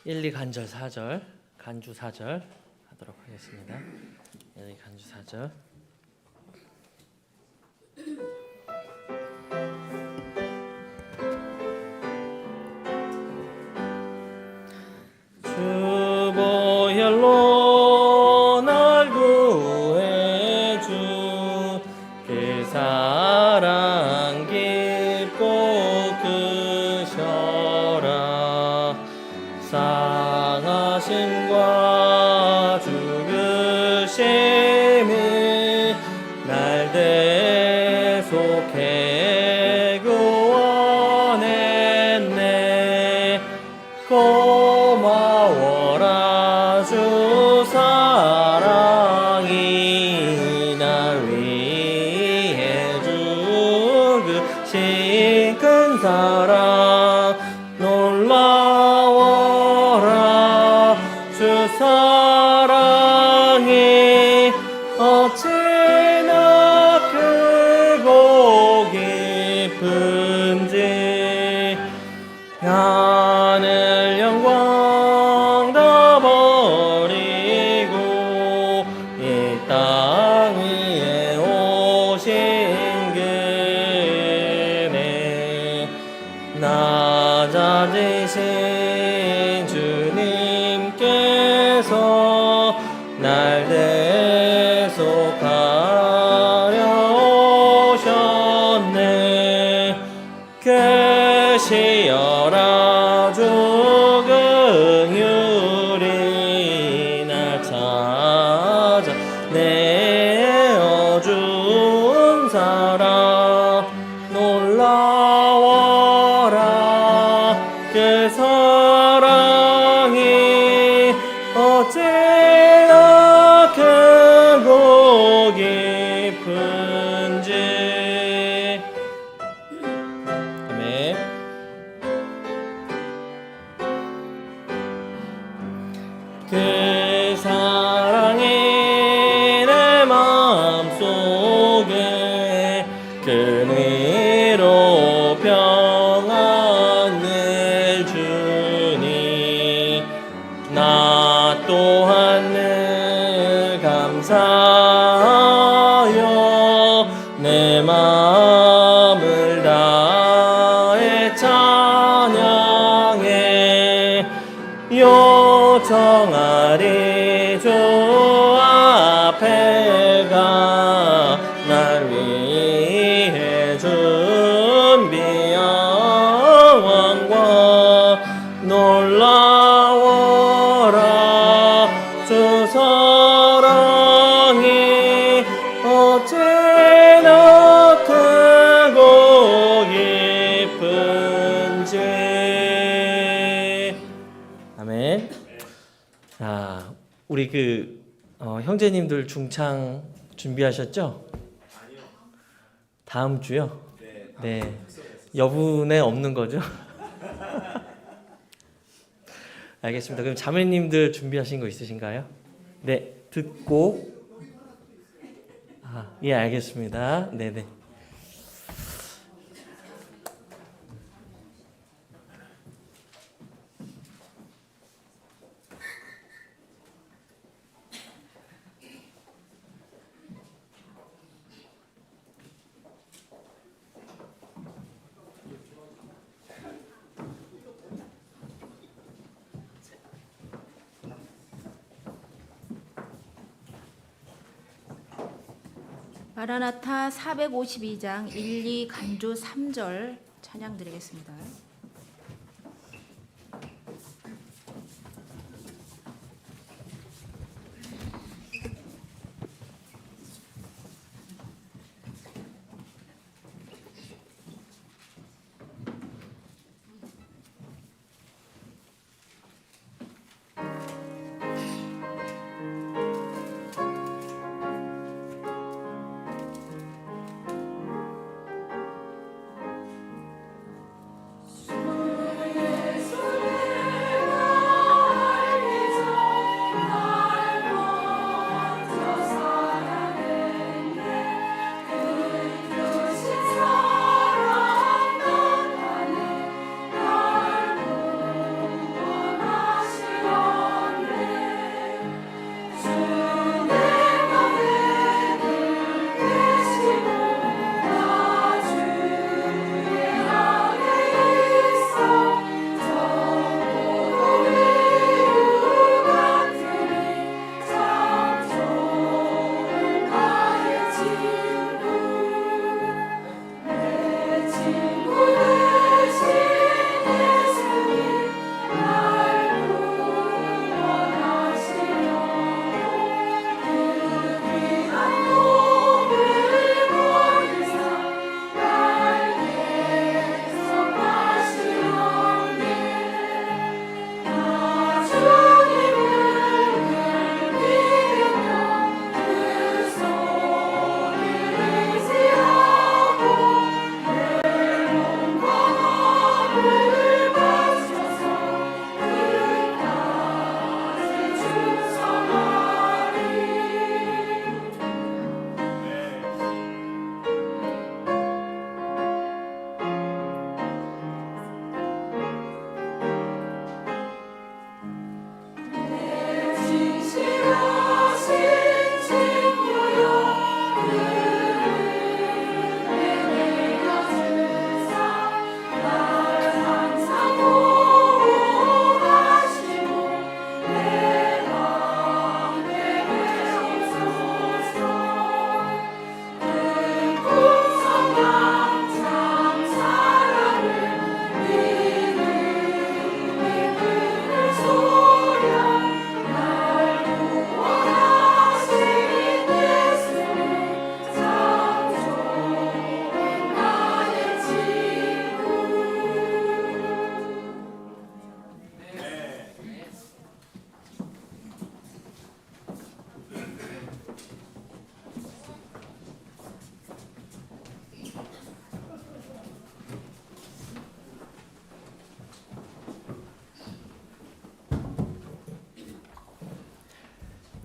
1, 2 간절 4절, 간주 4절 하도록 하겠습니다. 1, 2 간주 4절. 주 보혈로 날 구해 주 그 사랑 깊고 크셔라. 상하심과 죽으심이 날 대속해 구원했네. 고마워라 주 사랑이 날 위해 죽으신 큰 사랑. 놀라워라 주 사랑이 어찌나 크고 깊은지. 하늘 영광 다 버리고 이 땅 위에 오신 그네. 낮아지신 주님께서 날 대속하려 오셨네. 계시어라 죽은 유리 날 찾아 내어준 사랑. 놀라워라 그 사랑이 어찌나 크고 깊은지. 아멘. 그 사랑이 내 마음속에 큰 위로 평안을 주니. 나 또한 늘 감사하여 내 마음을 다해 찬양해. 요청하리 주 앞에 가 날 위해 준비한 왕과. 놀라워라 주 사랑이 어찌나 크고 깊은지. 아멘. 자, 우리 형제님들 중창 준비하셨죠? 아니요. 다음 주요? 네. 네. 여분에 없는 거죠? 알겠습니다. 그럼 자매님들 준비하신 거 있으신가요? 네, 듣고. 예, 알겠습니다. 네네. 마라나타 452장 1, 2 간주 3절 찬양 드리겠습니다.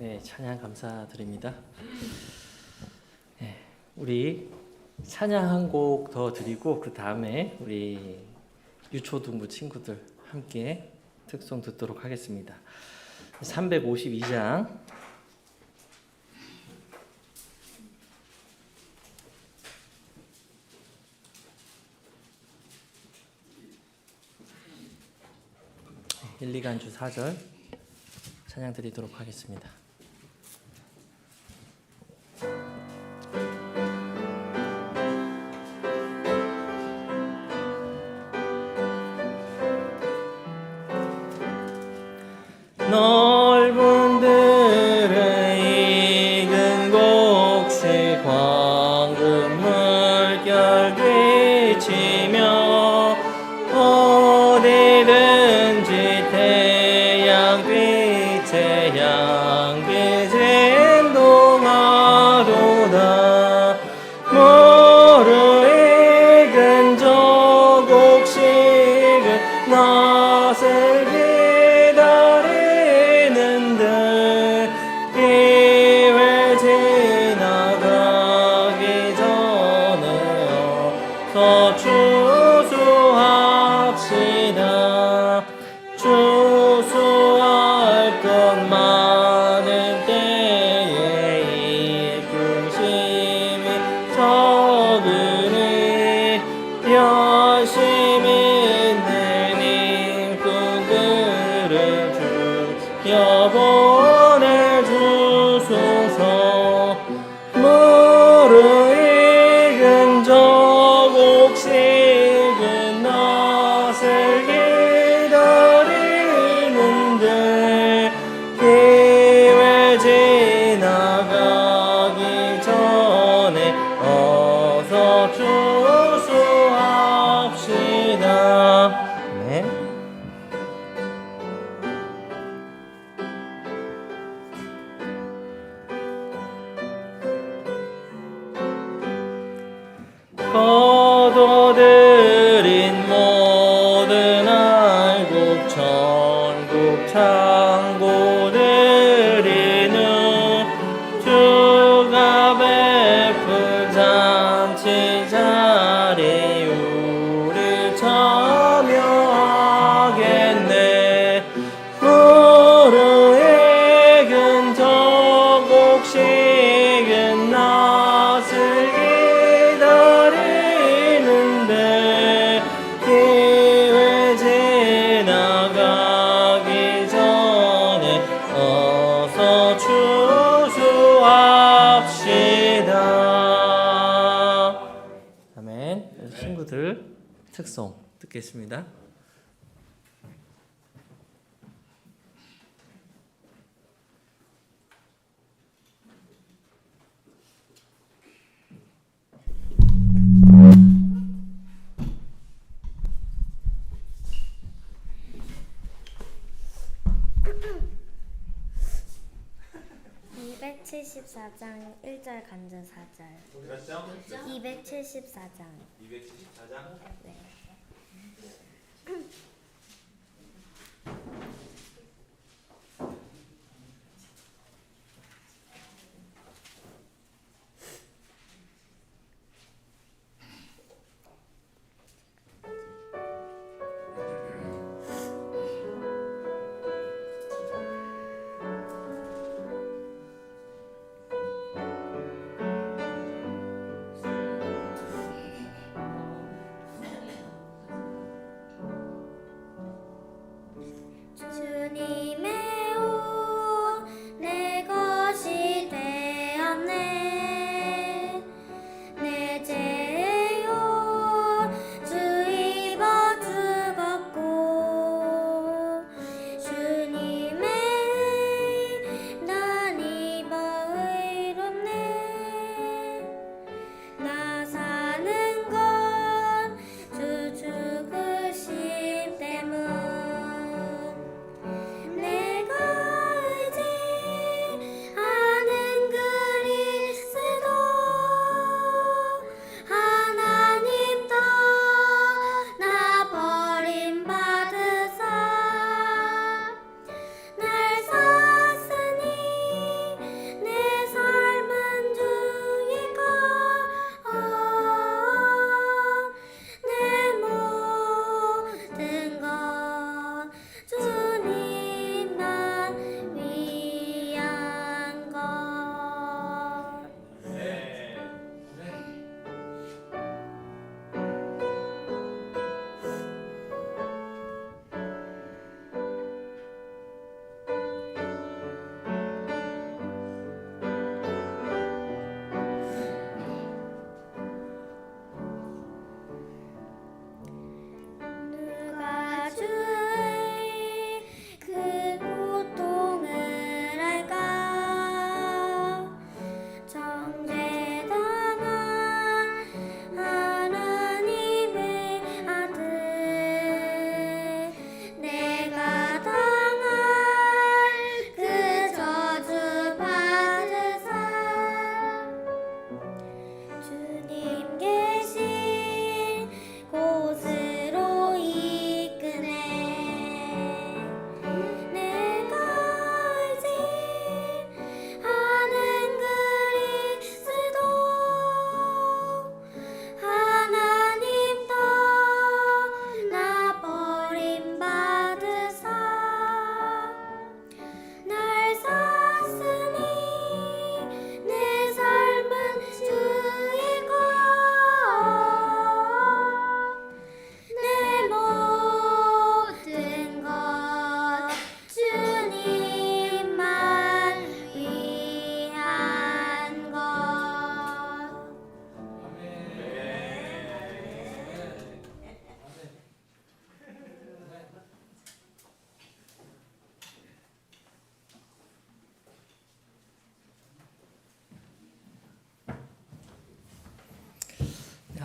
네, 찬양 감사드립니다. 네, 우리 찬양 한 곡 더 드리고 그 다음에 우리 유초등부 친구들 함께 특송 듣도록 하겠습니다. 352장 일, 2간주 4절 찬양 드리도록 하겠습니다. 넓은 들을 익은 곡식 황금 물결 비치며 어디든지 태양빛에 향기 진동하도다. 모르 익은 저 곡식은 낫을 기다리는데 기회 지나가기 전에 어서 추수합시다. 추수할 것 많은 때에 이기심이 적으니 열심히 있는 일꾼들을 주여 보내주소서. 무르익은 저 곡식은 낫을 기다리는데 기회 지나가기 전에 어서 추수합시다. 네. 거둬들인 모든 알곡 전국 창고들이는 주가 베풀 잔치 자리 우리 참여하겠네. 무르익은 저 곡식은 낫을 기다리는데 기회 지나가기 전에 어서 추수합시다. 아멘. 친구들 특송 듣겠습니다. (274장) 1절 간주 4절. 어디 갔죠? 274장. 274장? 네.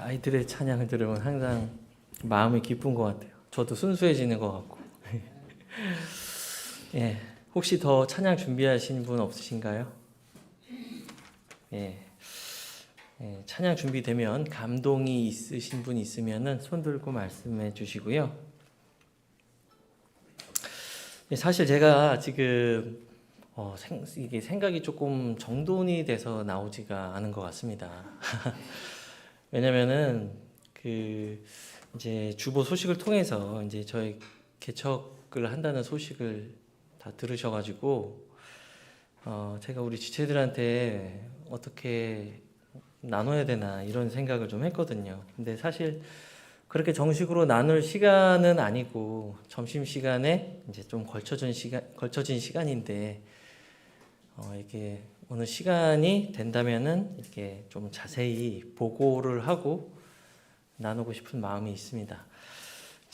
아이들의 찬양을 들으면 항상 마음이 기쁜 것 같아요. 저도 순수해지는 것 같고. 예, 혹시 더 찬양 준비하신 분 없으신가요? 예, 찬양 준비되면 감동이 있으신 분 있으면은 손 들고 말씀해 주시고요. 예, 사실 제가 지금 이게 생각이 조금 정돈이 돼서 나오지가 않은 것 같습니다. 왜냐면은 이제 주보 소식을 통해서 이제 저희 개척을 한다는 소식을 다 들으셔가지고 제가 우리 지체들한테 어떻게 나눠야 되나 이런 생각을 좀 했거든요. 근데 사실 그렇게 정식으로 나눌 시간은 아니고 점심 시간에 이제 좀 걸쳐진 시간인데 이렇게 어느 시간이 된다면은 이렇게 좀 자세히 보고를 하고 나누고 싶은 마음이 있습니다.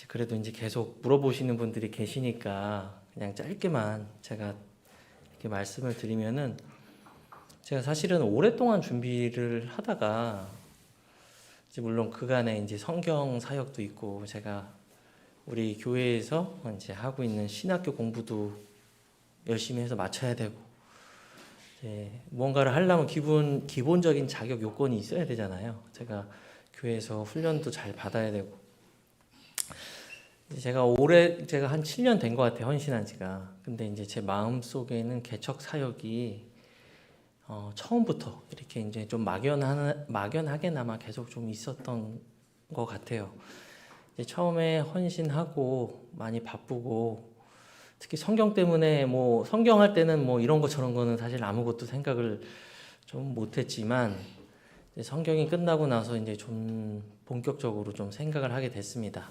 그래도 이제 계속 물어보시는 분들이 계시니까 그냥 짧게만 제가 이렇게 말씀을 드리면은, 제가 사실은 오랫동안 준비를 하다가 이제 물론 그간에 이제 성경 사역도 있고 제가 우리 교회에서 이제 하고 있는 신학교 공부도 열심히 해서 마쳐야 되고, 뭔가를 하려면 기본적인 자격 요건이 있어야 되잖아요. 제가 교회에서 훈련도 잘 받아야 되고, 제가 한 7년 된 것 같아요, 헌신한 지가. 근데 이제 제 마음 속에는 개척 사역이 처음부터 이렇게 이제 좀 막연하게나마 계속 좀 있었던 것 같아요. 이제 처음에 헌신하고 많이 바쁘고, 특히 성경 때문에 성경할 때는 이런 거 저런 거는 사실 아무것도 생각을 좀 못했지만, 성경이 끝나고 나서 이제 좀 본격적으로 좀 생각을 하게 됐습니다.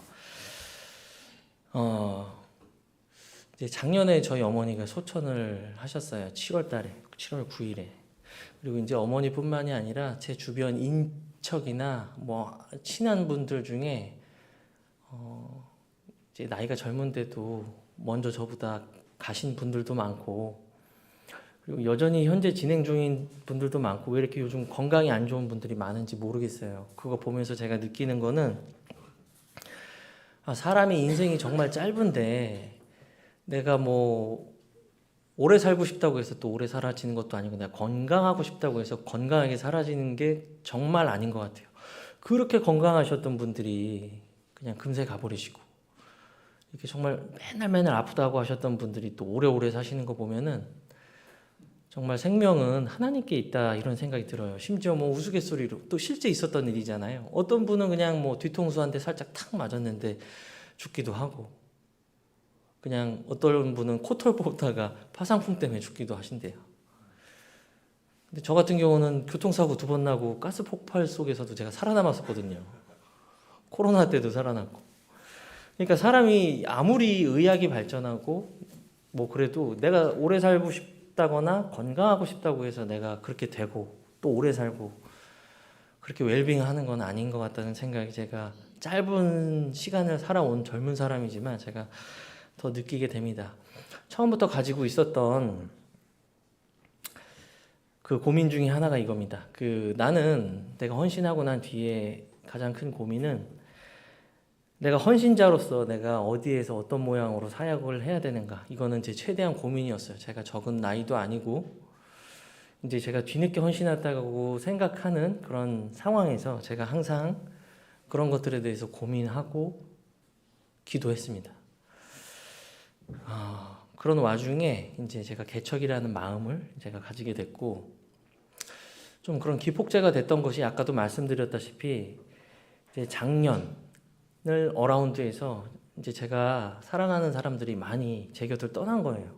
이제 작년에 저희 어머니가 소천을 하셨어요. 7월 9일에. 그리고 이제 어머니뿐만이 아니라 제 주변 인척이나 친한 분들 중에 이제 나이가 젊은데도 먼저 저보다 가신 분들도 많고, 그리고 여전히 현재 진행 중인 분들도 많고, 왜 이렇게 요즘 건강이 안 좋은 분들이 많은지 모르겠어요. 그거 보면서 제가 느끼는 거는, 사람이 인생이 정말 짧은데 내가 오래 살고 싶다고 해서 또 오래 사라지는 것도 아니고, 내가 건강하고 싶다고 해서 건강하게 사라지는 게 정말 아닌 것 같아요. 그렇게 건강하셨던 분들이 그냥 금세 가버리시고, 이렇게 정말 맨날 아프다고 하셨던 분들이 또 오래오래 사시는 거 보면은 정말 생명은 하나님께 있다, 이런 생각이 들어요. 심지어 우스갯소리로, 또 실제 있었던 일이잖아요. 어떤 분은 그냥 뒤통수 한 대 살짝 탁 맞았는데 죽기도 하고, 그냥 어떤 분은 코털 뽑다가 파상풍 때문에 죽기도 하신대요. 근데 저 같은 경우는 교통사고 2번 나고 가스 폭발 속에서도 제가 살아남았었거든요. 코로나 때도 살아났고. 그러니까 사람이 아무리 의학이 발전하고 그래도 내가 오래 살고 싶다거나 건강하고 싶다고 해서 내가 그렇게 되고 또 오래 살고 그렇게 웰빙하는 건 아닌 것 같다는 생각이, 제가 짧은 시간을 살아온 젊은 사람이지만 제가 더 느끼게 됩니다. 처음부터 가지고 있었던 그 고민 중에 하나가 이겁니다. 나는 내가 헌신하고 난 뒤에 가장 큰 고민은, 내가 헌신자로서 내가 어디에서 어떤 모양으로 사역을 해야 되는가. 이거는 제 최대한 고민이었어요. 제가 적은 나이도 아니고 이제 제가 뒤늦게 헌신했다고 생각하는 그런 상황에서 제가 항상 그런 것들에 대해서 고민하고 기도했습니다. 그런 와중에 이제 제가 개척이라는 마음을 제가 가지게 됐고, 좀 그런 기폭제가 됐던 것이 아까도 말씀드렸다시피 이제 작년을 어라운드에서 이제 제가 사랑하는 사람들이 많이 제 곁을 떠난 거예요.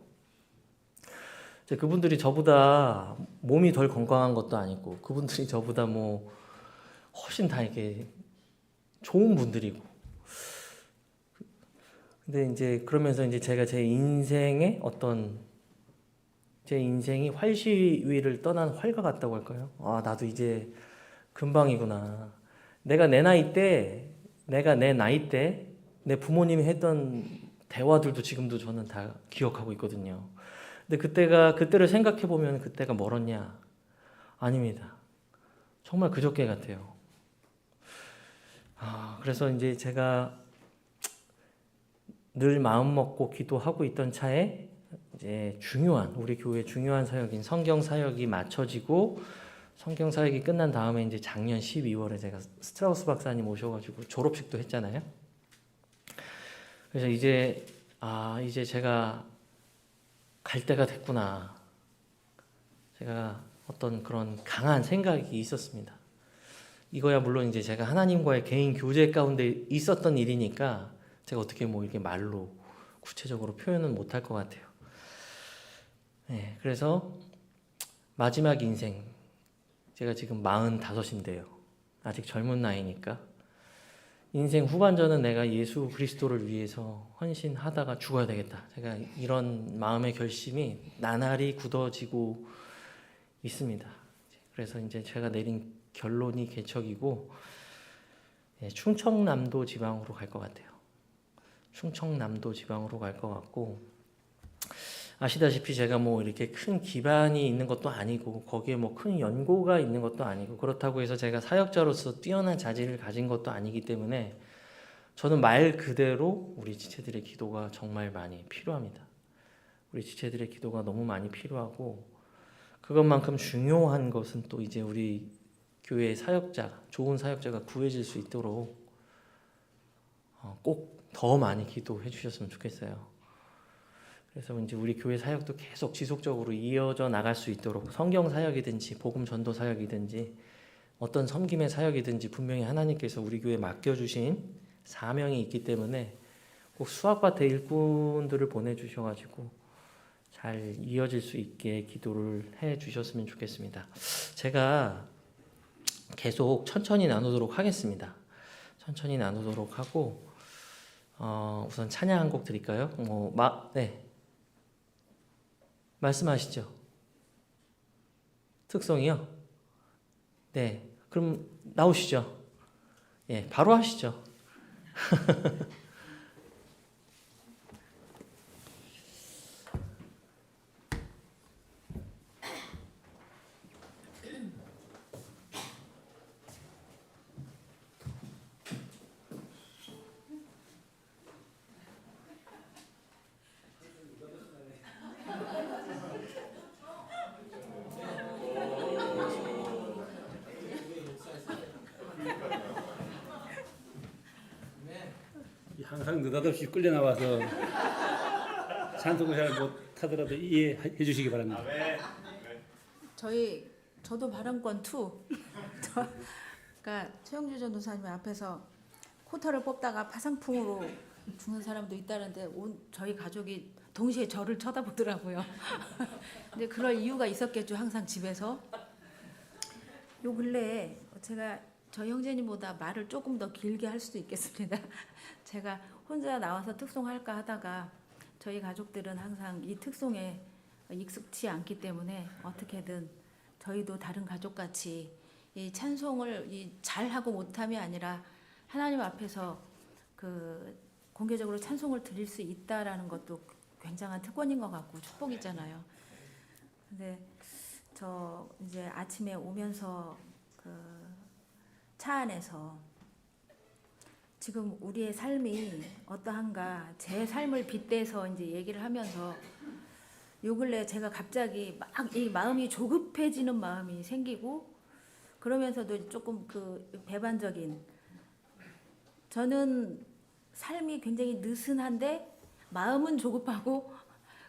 이제 그분들이 저보다 몸이 덜 건강한 것도 아니고, 그분들이 저보다 훨씬 다 이게 좋은 분들이고, 근데 이제 그러면서 이제 제가 제 인생이 활시위를 떠난 활과 같다고 할까요? 나도 이제 금방이구나. 내가 내 나이 때 내 부모님이 했던 대화들도 지금도 저는 다 기억하고 있거든요. 근데 그때를 생각해 보면 그때가 멀었냐? 아닙니다. 정말 그저께 같아요. 그래서 이제 제가 늘 마음 먹고 기도하고 있던 차에 이제 우리 교회 중요한 사역인 성경 사역이 맞춰지고 성경 사역이 끝난 다음에 이제 작년 12월에 제가 스트라우스 박사님 오셔가지고 졸업식도 했잖아요. 그래서 이제 제가 갈 때가 됐구나. 제가 어떤 그런 강한 생각이 있었습니다. 이거야 물론 이제 제가 하나님과의 개인 교제 가운데 있었던 일이니까 제가 어떻게 뭐 이렇게 말로 구체적으로 표현은 못할 것 같아요. 네, 그래서 마지막 인생, 제가 지금 45인데요. 아직 젊은 나이니까 인생 후반전은 내가 예수 그리스도를 위해서 헌신하다가 죽어야 되겠다. 제가 이런 마음의 결심이 나날이 굳어지고 있습니다. 그래서 이제 제가 내린 결론이 개척이고 충청남도 지방으로 갈 것 같아요. 충청남도 지방으로 갈 것 같고, 아시다시피 제가 뭐 이렇게 큰 기반이 있는 것도 아니고 거기에 뭐 큰 연고가 있는 것도 아니고 그렇다고 해서 제가 사역자로서 뛰어난 자질을 가진 것도 아니기 때문에 저는 말 그대로 우리 지체들의 기도가 정말 많이 필요합니다. 우리 지체들의 기도가 너무 많이 필요하고, 그것만큼 중요한 것은 또 이제 우리 교회의 사역자, 좋은 사역자가 구해질 수 있도록 꼭 더 많이 기도해 주셨으면 좋겠어요. 그래서 이제 우리 교회 사역도 계속 지속적으로 이어져 나갈 수 있도록 성경 사역이든지 복음 전도 사역이든지 어떤 섬김의 사역이든지 분명히 하나님께서 우리 교회에 맡겨주신 사명이 있기 때문에 꼭 수학밭에 일꾼들을 보내주셔가지고 잘 이어질 수 있게 기도를 해 주셨으면 좋겠습니다. 제가 계속 천천히 나누도록 하겠습니다. 천천히 나누도록 하고 우선 찬양 한 곡 드릴까요? 네. 말씀하시죠. 특성이요? 네. 그럼 나오시죠. 예, 바로 하시죠. 항상 느닷없이 끌려 나와서 찬송을 잘 못하더라도 이해해 주시기 바랍니다. 저도 발언권 2. 그러니까 최영주 전도사님 앞에서 코터를 뽑다가 파상풍으로 죽는 사람도 있다는데 저희 가족이 동시에 저를 쳐다보더라고요. 근데 그럴 이유가 있었겠죠. 항상 집에서. 요 근래에 제가 저희 형제님보다 말을 조금 더 길게 할 수도 있겠습니다. 제가 혼자 나와서 특송할까 하다가 저희 가족들은 항상 이 특송에 익숙치 않기 때문에 어떻게든 저희도 다른 가족같이 이 찬송을 잘하고 못함이 아니라 하나님 앞에서 공개적으로 찬송을 드릴 수 있다라는 것도 굉장한 특권인 것 같고 축복이잖아요. 근데 저 이제 아침에 오면서 차 안에서 지금 우리의 삶이 어떠한가 제 삶을 빗대서 이제 얘기를 하면서 요 근래 제가 갑자기 막 이 마음이 조급해지는 마음이 생기고, 그러면서도 조금 배반적인, 저는 삶이 굉장히 느슨한데 마음은 조급하고,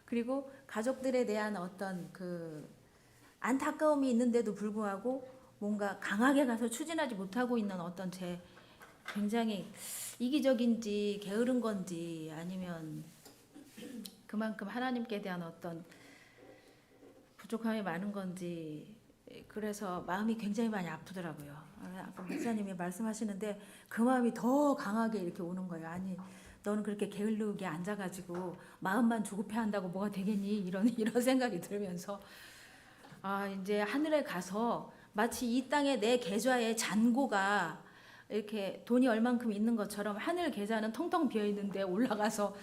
그리고 가족들에 대한 어떤 안타까움이 있는데도 불구하고 뭔가 강하게 가서 추진하지 못하고 있는 어떤 제 굉장히 이기적인지 게으른 건지 아니면 그만큼 하나님께 대한 어떤 부족함이 많은 건지, 그래서 마음이 굉장히 많이 아프더라고요. 아까 목사님이 말씀하시는데 그 마음이 더 강하게 이렇게 오는 거예요. 아니 너는 그렇게 게을르게 앉아가지고 마음만 조급해한다고 뭐가 되겠니? 이런 생각이 들면서 이제 하늘에 가서 마치 이 땅에 내 계좌에 잔고가 이렇게 돈이 얼만큼 있는 것처럼 하늘 계좌는 텅텅 비어 있는데 올라가서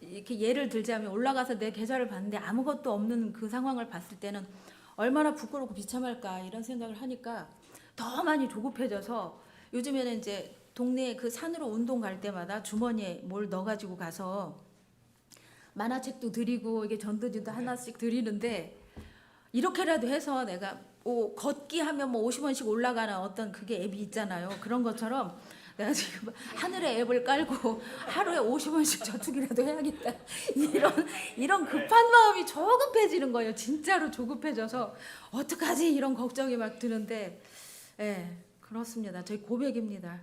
이렇게 예를 들자면 올라가서 내 계좌를 봤는데 아무것도 없는 그 상황을 봤을 때는 얼마나 부끄럽고 비참할까 이런 생각을 하니까 더 많이 조급해져서 요즘에는 이제 동네 그 산으로 운동 갈 때마다 주머니에 뭘 넣어가지고 가서 만화책도 드리고 이게 전도지도 하나씩 드리는데 이렇게라도 해서 내가 걷기 하면 뭐 50원씩 올라가는 어떤 그게 앱이 있잖아요. 그런 것처럼 내가 지금 하늘에 앱을 깔고 하루에 50원씩 저축이라도 해야겠다. 이런 급한 마음이 조급해지는 거예요. 진짜로 조급해져서 어떡하지 이런 걱정이 막 드는데, 예, 그렇습니다. 저희 고백입니다.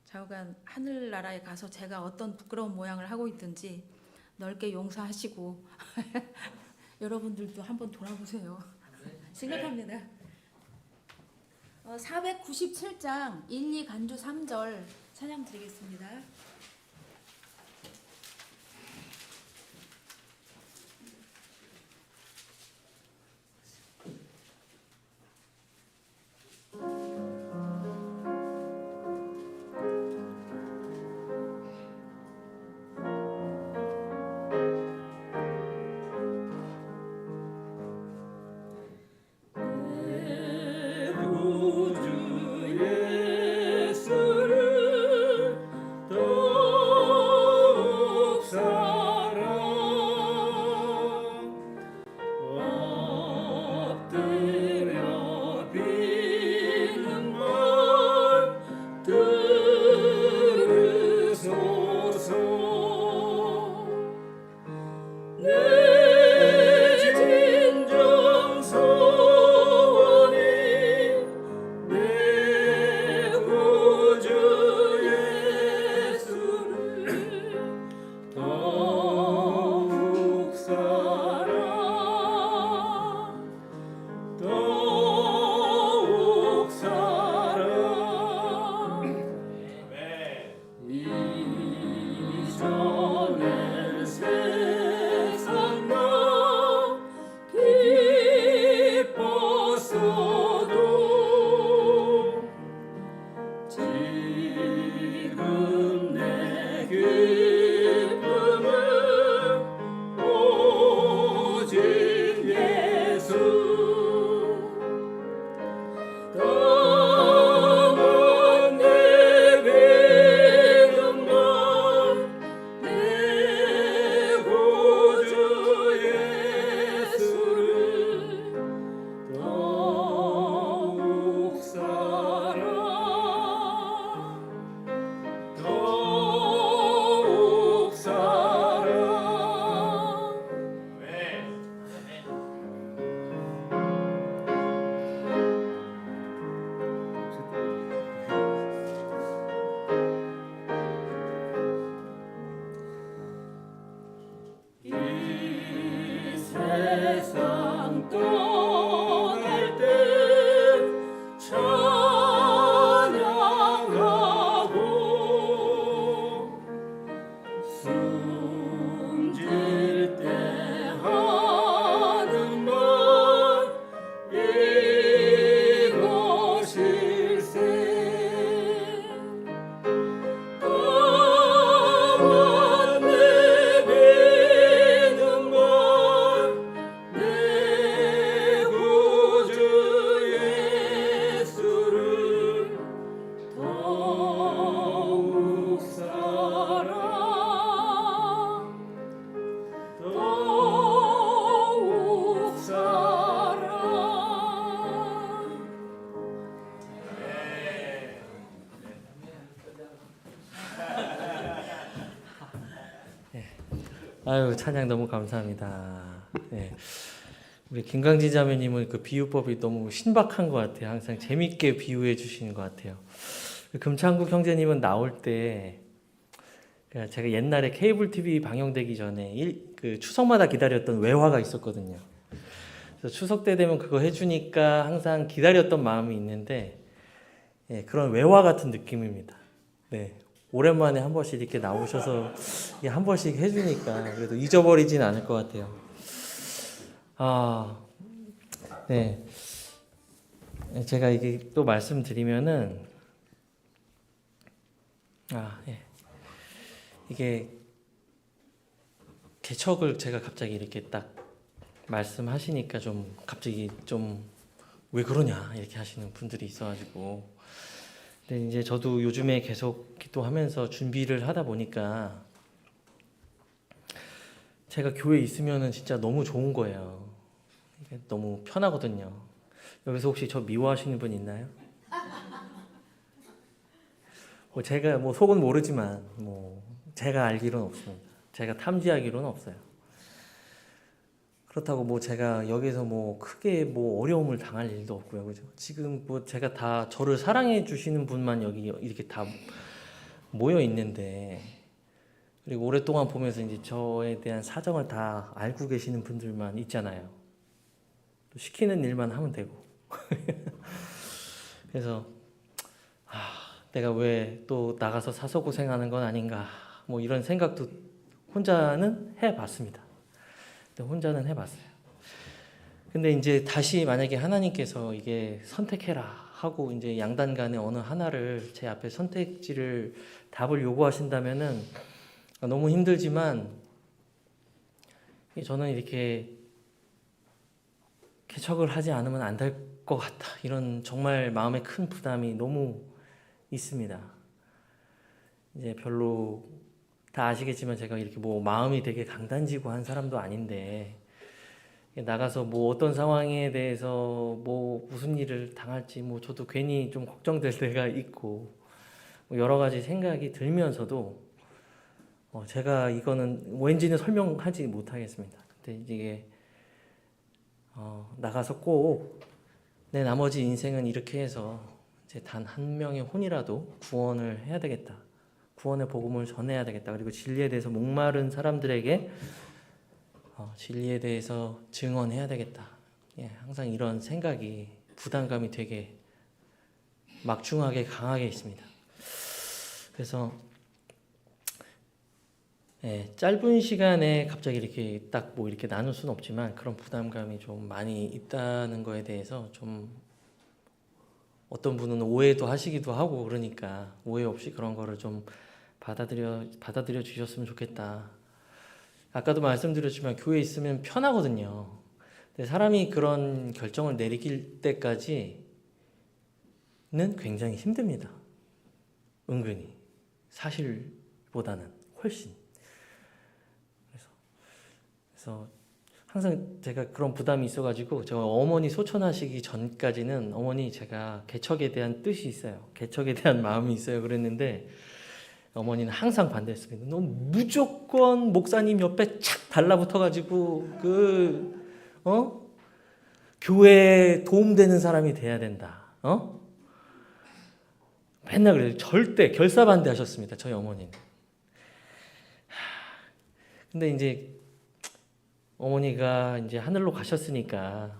좌우간 하늘나라에 가서 제가 어떤 부끄러운 모양을 하고 있든지 넓게 용서하시고 여러분들도 한번 돌아보세요. 심각합니다. 497장 1, 2 간주 3절 찬양 드리겠습니다. 아유, 찬양 너무 감사합니다. 네. 우리 김강진 자매님은 그 비유법이 너무 신박한 것 같아요. 항상 재밌게 비유해 주시는 것 같아요. 금창국 형제님은 나올 때 제가 옛날에 케이블 TV 방영되기 전에 그 추석마다 기다렸던 외화가 있었거든요. 그래서 추석 때 되면 그거 해주니까 항상 기다렸던 마음이 있는데, 예, 그런 외화 같은 느낌입니다. 네. 오랜만에 한 번씩 이렇게 나오셔서 한 번씩 해주니까 그래도 잊어버리진 않을 것 같아요. 네. 제가 이게 또 말씀드리면은, 예. 이게 개척을 제가 갑자기 이렇게 딱 말씀하시니까 갑자기 왜 그러냐 이렇게 하시는 분들이 있어가지고, 근데 이제 저도 요즘에 계속 기도하면서 준비를 하다 보니까 제가 교회에 있으면은 진짜 너무 좋은 거예요. 이게 너무 편하거든요. 여기서 혹시 저 미워하시는 분 있나요? 뭐 제가 뭐 속은 모르지만 뭐 제가 알기로는 없습니다. 제가 탐지하기로는 없어요. 그렇다고 뭐 제가 여기서 뭐 크게 뭐 어려움을 당할 일도 없고요. 그죠? 지금 뭐 제가 다 저를 사랑해 주시는 분만 여기 이렇게 다 모여 있는데, 그리고 오랫동안 보면서 이제 저에 대한 사정을 다 알고 계시는 분들만 있잖아요. 또 시키는 일만 하면 되고. 그래서 내가 왜 또 나가서 사서 고생하는 건 아닌가, 뭐 이런 생각도 혼자는 해봤습니다. 혼자는 해봤어요. 근데 이제 다시 만약에 하나님께서 이게 선택해라 하고 이제 양단 간에 어느 하나를 제 앞에 선택지를 답을 요구하신다면은 너무 힘들지만 저는 이렇게 개척을 하지 않으면 안 될 것 같다, 이런 정말 마음에 큰 부담이 너무 있습니다. 이제 별로 다 아시겠지만 제가 이렇게 뭐 마음이 되게 강단지고 한 사람도 아닌데, 나가서 뭐 어떤 상황에 대해서 뭐 무슨 일을 당할지 뭐 저도 괜히 좀 걱정될 때가 있고 뭐 여러 가지 생각이 들면서도 제가 이거는 왠지는 설명하지 못하겠습니다. 근데 이게 나가서 꼭 내 나머지 인생은 이렇게 해서 이제 단 한 명의 혼이라도 구원을 해야 되겠다, 구원의 복음을 전해야 되겠다, 그리고 진리에 대해서 목마른 사람들에게 진리에 대해서 증언해야 되겠다. 항상 이런 생각이, 부담감이 되게 막중하게 강하게 있습니다. 그래서 짧은 시간에 갑자기 이렇게 딱 뭐 이렇게 나눌 수는 없지만 그런 부담감이 좀 많이 있다는 거에 대해서 좀 어떤 분은 오해도 하시기도 하고, 그러니까 오해 없이 그런 거를 좀 받아들여 주셨으면 좋겠다. 아까도 말씀드렸지만 교회에 있으면 편하거든요. 근데 사람이 그런 결정을 내릴 때까지는 굉장히 힘듭니다. 은근히 사실보다는 훨씬. 그래서 항상 제가 그런 부담이 있어가지고, 제가 어머니 소천하시기 전까지는 어머니 제가 개척에 대한 뜻이 있어요. 개척에 대한 마음이 있어요. 그랬는데 어머니는 항상 반대했습니다. 너 무조건 목사님 옆에 착 달라붙어가지고 교회에 도움되는 사람이 돼야 된다. 맨날 그래요. 절대 결사반대하셨습니다. 저희 어머니는. 근데 이제 어머니가 이제 하늘로 가셨으니까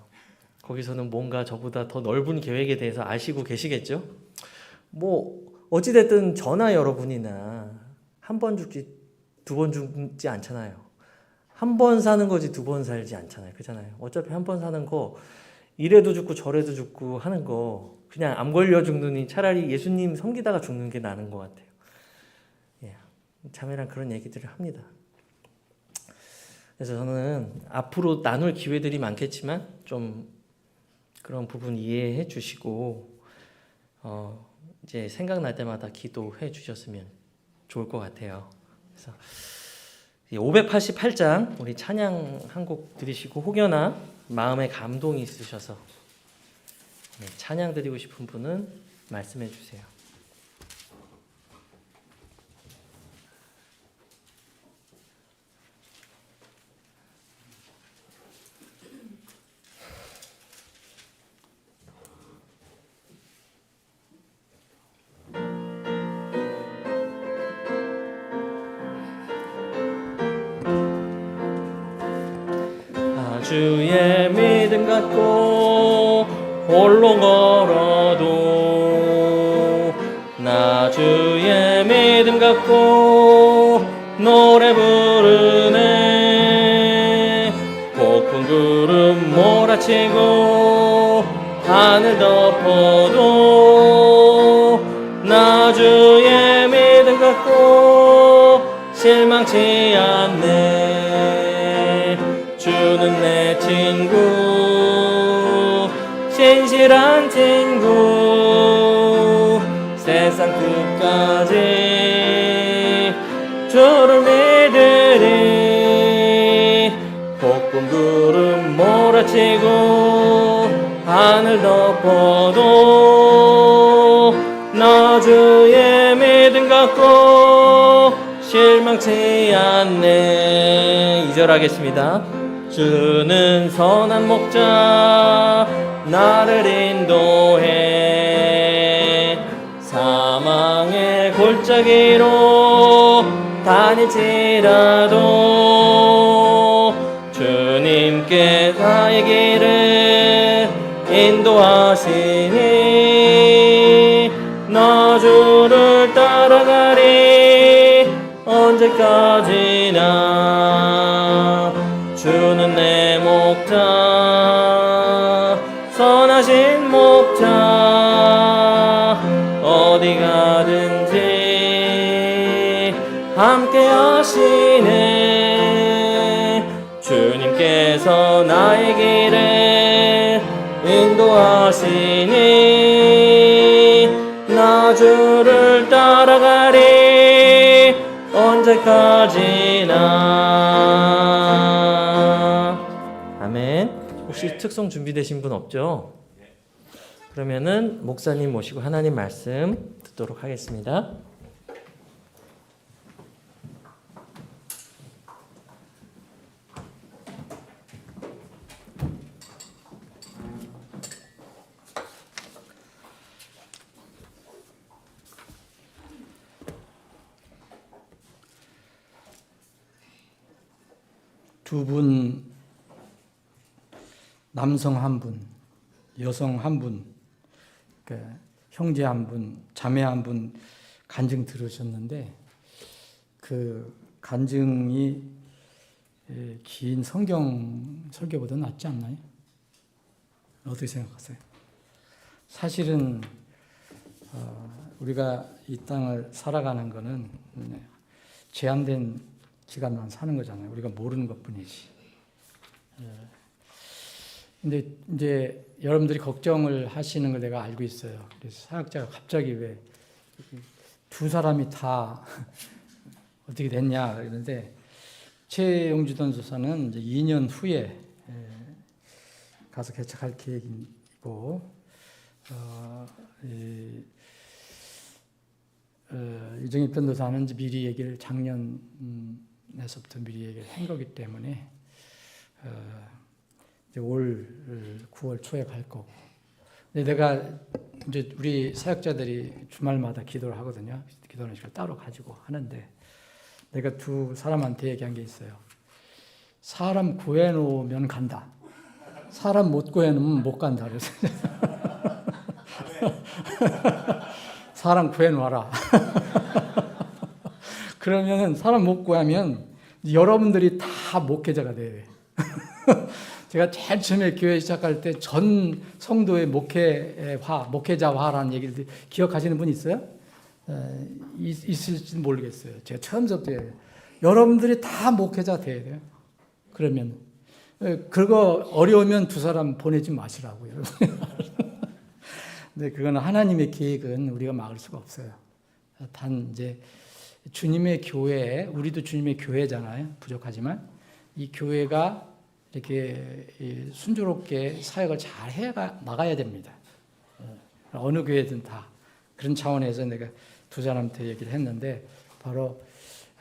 거기서는 뭔가 저보다 더 넓은 계획에 대해서 아시고 계시겠죠? 뭐 어찌됐든 저나 여러분이나 한 번 죽지 두 번 죽지 않잖아요. 한 번 사는 거지 두 번 살지 않잖아요. 그렇잖아요. 어차피 한 번 사는 거 이래도 죽고 저래도 죽고 하는 거 그냥 암 걸려 죽느니 차라리 예수님 섬기다가 죽는 게 나은 것 같아요. 자매랑 그런 얘기들을 합니다. 그래서 저는 앞으로 나눌 기회들이 많겠지만 좀 그런 부분 이해해 주시고 이제 생각날 때마다 기도해 주셨으면 좋을 것 같아요. 그래서 588장 우리 찬양 한 곡 드리시고, 혹여나 마음에 감동이 있으셔서 찬양 드리고 싶은 분은 말씀해 주세요. 주의 믿음 갖고 홀로 걸어도, 나 주의 믿음 갖고 노래 부르네. 폭풍 구름 몰아치고 하늘 덮어도, 나 주의 믿음 갖고 실망치 않네. 주는 내 친구, 신실한 친구, 세상 끝까지 주를 믿으리. 폭풍 구름 몰아치고 하늘 덮어도 나 주의 믿음 갖고 실망치 않네. 2절 하겠습니다. 주는 선한 목자 나를 인도해 사망의 골짜기로 다닐지라도 주님께 나의 길을 인도하시니 나 주를 따라가리. 언제까지나 주는 내 목자 선하신 목자 어디 가든지 함께 하시네. 주님께서 나의 길을 인도하시니 나 주를 따라가리. 언제까지나. 아멘. 혹시 특송 준비되신 분 없죠? 그러면은 목사님 모시고 하나님 말씀 듣도록 하겠습니다. 두 분, 남성 한 분, 여성 한 분, 형제 한 분, 자매 한 분 간증 들으셨는데 그 간증이 긴 성경 설교보다 낫지 않나요? 어떻게 생각하세요? 사실은 우리가 이 땅을 살아가는 거는 제한된 시간만 사는 거잖아요. 우리가 모르는 것뿐이지. 근데 이제 여러분들이 걱정을 하시는 걸 내가 알고 있어요. 그래서 사역자가 갑자기 왜 두 사람이 다 어떻게 됐냐 그러는데 최용주 전도사는 이제 2년 후에 가서 개척할 계획이고 이정희 변도사는 이제 미리 얘기를 작년에서부터 미리 얘기를 한 거기 때문에 이제 올 9월 초에 갈 거고. 근데 내가 이제 우리 사역자들이 주말마다 기도를 하거든요. 기도하는 시간을 따로 가지고 하는데 내가 두 사람한테 얘기한 게 있어요. 사람 구해놓으면 간다. 사람 못 구해놓으면 못 간다. 그래서 사람 구해놓아라. 그러면은 사람 못 구하면 여러분들이 다 목회자가 돼야 돼. 제가 제일 처음에 교회 시작할 때 전 성도의 목회자화라는 얘기를 기억하시는 분 있어요? 있을지는 모르겠어요. 제가 처음부터 여러분들이 다 목회자 돼야 돼요. 그러면 그거 어려우면 두 사람 보내지 마시라고요. 근데 그건 하나님의 계획은 우리가 막을 수가 없어요. 단 이제 주님의 교회, 우리도 주님의 교회잖아요. 부족하지만 이 교회가 이렇게 순조롭게 사역을 잘 해 나가야 됩니다. 어느 교회든 다 그런 차원에서 내가 두 사람한테 얘기를 했는데 바로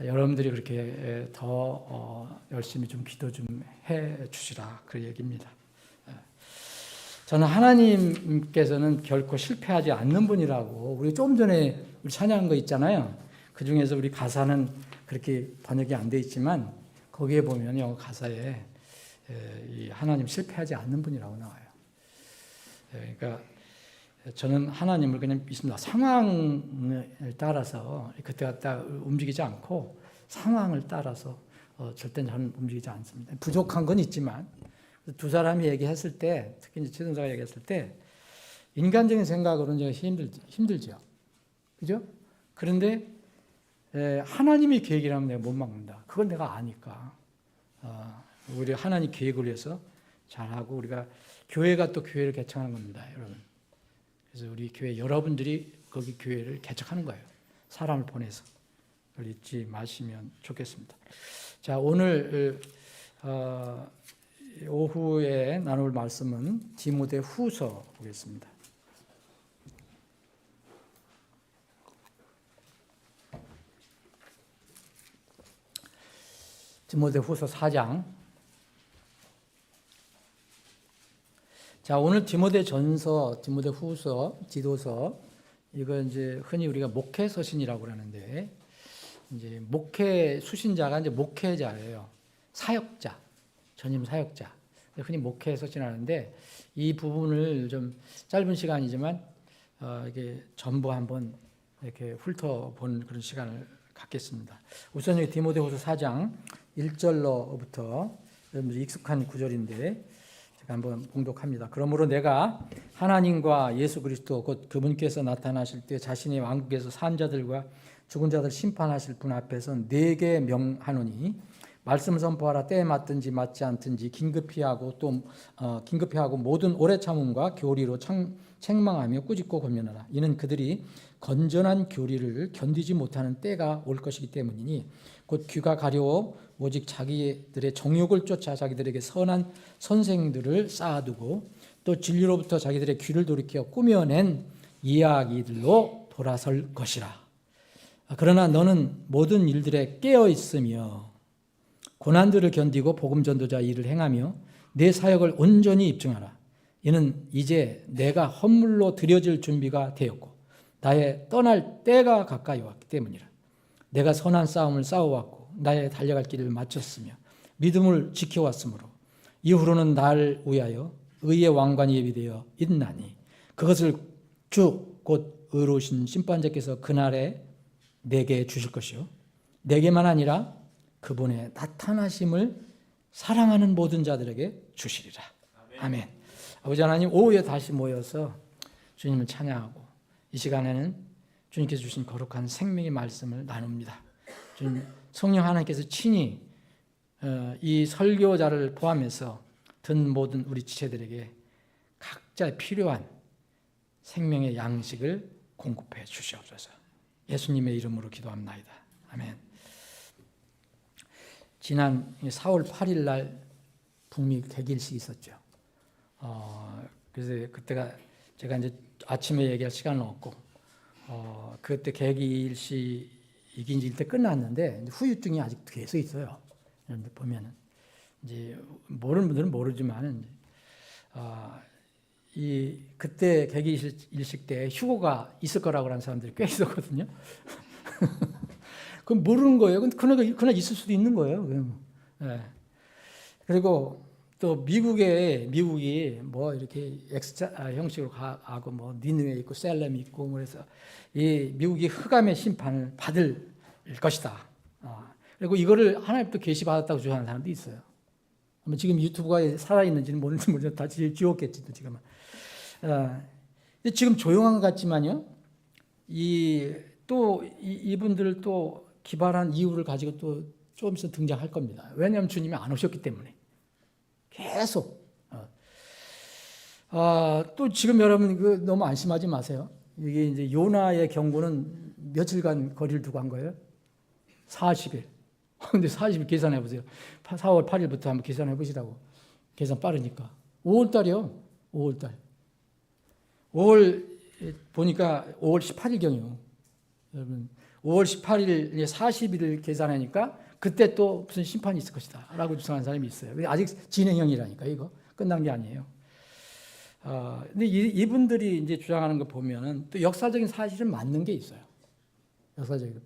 여러분들이 그렇게 더 열심히 좀 기도 좀 해 주시라 그 얘기입니다. 저는 하나님께서는 결코 실패하지 않는 분이라고 우리 조금 전에 우리 찬양한 거 있잖아요. 그 중에서 우리 가사는 그렇게 번역이 안 돼 있지만 거기에 보면 영어 가사에 이 하나님 실패하지 않는 분이라고 나와요. 그러니까 저는 하나님을 그냥 믿습니다. 상황을 따라서 그때 갔다 움직이지 않고 상황을 따라서 절대 저는 움직이지 않습니다. 부족한 건 있지만 두 사람이 얘기했을 때 특히 이제 최동사가 얘기했을 때 인간적인 생각으로는 제가 힘들죠. 그죠? 그런데 하나님의 계획이라면 내가 못 막는다. 그걸 내가 아니까. 우리 하나님 계획을 위해서 잘하고 우리가 교회가 또 교회를 개척하는 겁니다, 여러분. 그래서 우리 교회 여러분들이 거기 교회를 개척하는 거예요. 사람을 보내서. 그걸 잊지 마시면 좋겠습니다. 자, 오늘 오후에 나눌 말씀은 디모데후서 보겠습니다. 디모데후서 4장. 자, 오늘 디모데전서, 디모데후서, 디도서, 이거 이제 흔히 우리가 목회 서신이라고 그러는데, 이제 목회 수신자가 이제 목회자예요. 사역자, 전임 사역자. 흔히 목회 서신하는데, 이 부분을 좀 짧은 시간이지만 이게 전부 한번 이렇게 훑어본 그런 시간을 갖겠습니다. 우선 여기 디모데후서 4장 1절로부터 여러분들 익숙한 구절인데 제가 한번 봉독합니다. 그러므로 내가 하나님과 예수 그리스도 곧 그분께서 나타나실 때 자신의 왕국에서 산 자들과 죽은 자들 심판하실 분 앞에서 내게 명하노니 말씀 선포하라. 때에 맞든지 맞지 않든지 긴급히 하고 모든 오래 참음과 교리로 책망하며 꾸짖고 권면하라. 이는 그들이 건전한 교리를 견디지 못하는 때가 올 것이기 때문이니 곧 귀가 가려워 오직 자기들의 정욕을 쫓아 자기들에게 선한 선생들을 쌓아두고 또 진리로부터 자기들의 귀를 돌이켜 꾸며낸 이야기들로 돌아설 것이라. 그러나 너는 모든 일들에 깨어 있으며 고난들을 견디고 복음 전도자 일을 행하며 내 사역을 온전히 입증하라. 이는 이제 내가 헌물로 드려질 준비가 되었고 나의 떠날 때가 가까이 왔기 때문이라. 내가 선한 싸움을 싸워왔고 나의 달려갈 길을 마쳤으며 믿음을 지켜왔으므로 이후로는 나를 위하여 의의 왕관이 예비되어 있나니 그것을 주 곧 의로우신 심판자께서 그날에 내게 주실 것이요 내게만 아니라 그분의 나타나심을 사랑하는 모든 자들에게 주시리라. 아멘. 아버지 하나님, 오후에 다시 모여서 주님을 찬양하고 이 시간에는 주님께서 주신 거룩한 생명의 말씀을 나눕니다. 주님, 성령 하나님께서 친히 이 설교자를 포함해서 듣는 모든 우리 지체들에게 각자 필요한 생명의 양식을 공급해 주시옵소서. 예수님의 이름으로 기도합나이다. 아멘. 지난 4월 8일 날 북미 개길식이 있었죠. 그래서 그때가 제가 이제 아침에 얘기할 시간은 없고 그때 개길식이 이제 일대 끝났는데 후유증이 아직 계속 있어요. 여러분들 보면은 이제 모르는 분들은 모르지만은 이 그때 개길식 때 휴고가 있을 거라고 하는 사람들이 꽤 있었거든요. 그럼 모르는 거예요. 그날 있을 수도 있는 거예요. 네. 그리고 또 미국이 뭐 이렇게 X 형식으로 가고 뭐 니느웨 있고 셀렘이 있고 그래서 이 미국이 흑암의 심판을 받을 것이다. 그리고 이거를 하나님도 계시 받았다고 주장하는 사람도 있어요. 지금 유튜브가 살아 있는지는 모르는지 다 지웠겠지 지금은. 지금 조용한 것 같지만요. 이분들을 또 기발한 이유를 가지고 또 조금 있으면 등장할 겁니다. 왜냐하면 주님이 안 오셨기 때문에 계속. 또 지금 여러분 너무 안심하지 마세요. 이게 이제 요나의 경고는 며칠간 거리를 두고 한 거예요. 40일. 근데 40일 계산해 보세요. 4월 8일부터 한번 계산해 보시라고. 계산 빠르니까. 5월 달이요. 5월 달. 5월 보니까 5월 18일경이요. 여러분 5월 18일 40일을 계산하니까 그때 또 무슨 심판이 있을 것이다 라고 주장하는 사람이 있어요. 아직 진행형이라니까 이거 끝난 게 아니에요. 근데 이분들이 이제 주장하는 거 보면은 또 역사적인 사실은 맞는 게 있어요. 역사적인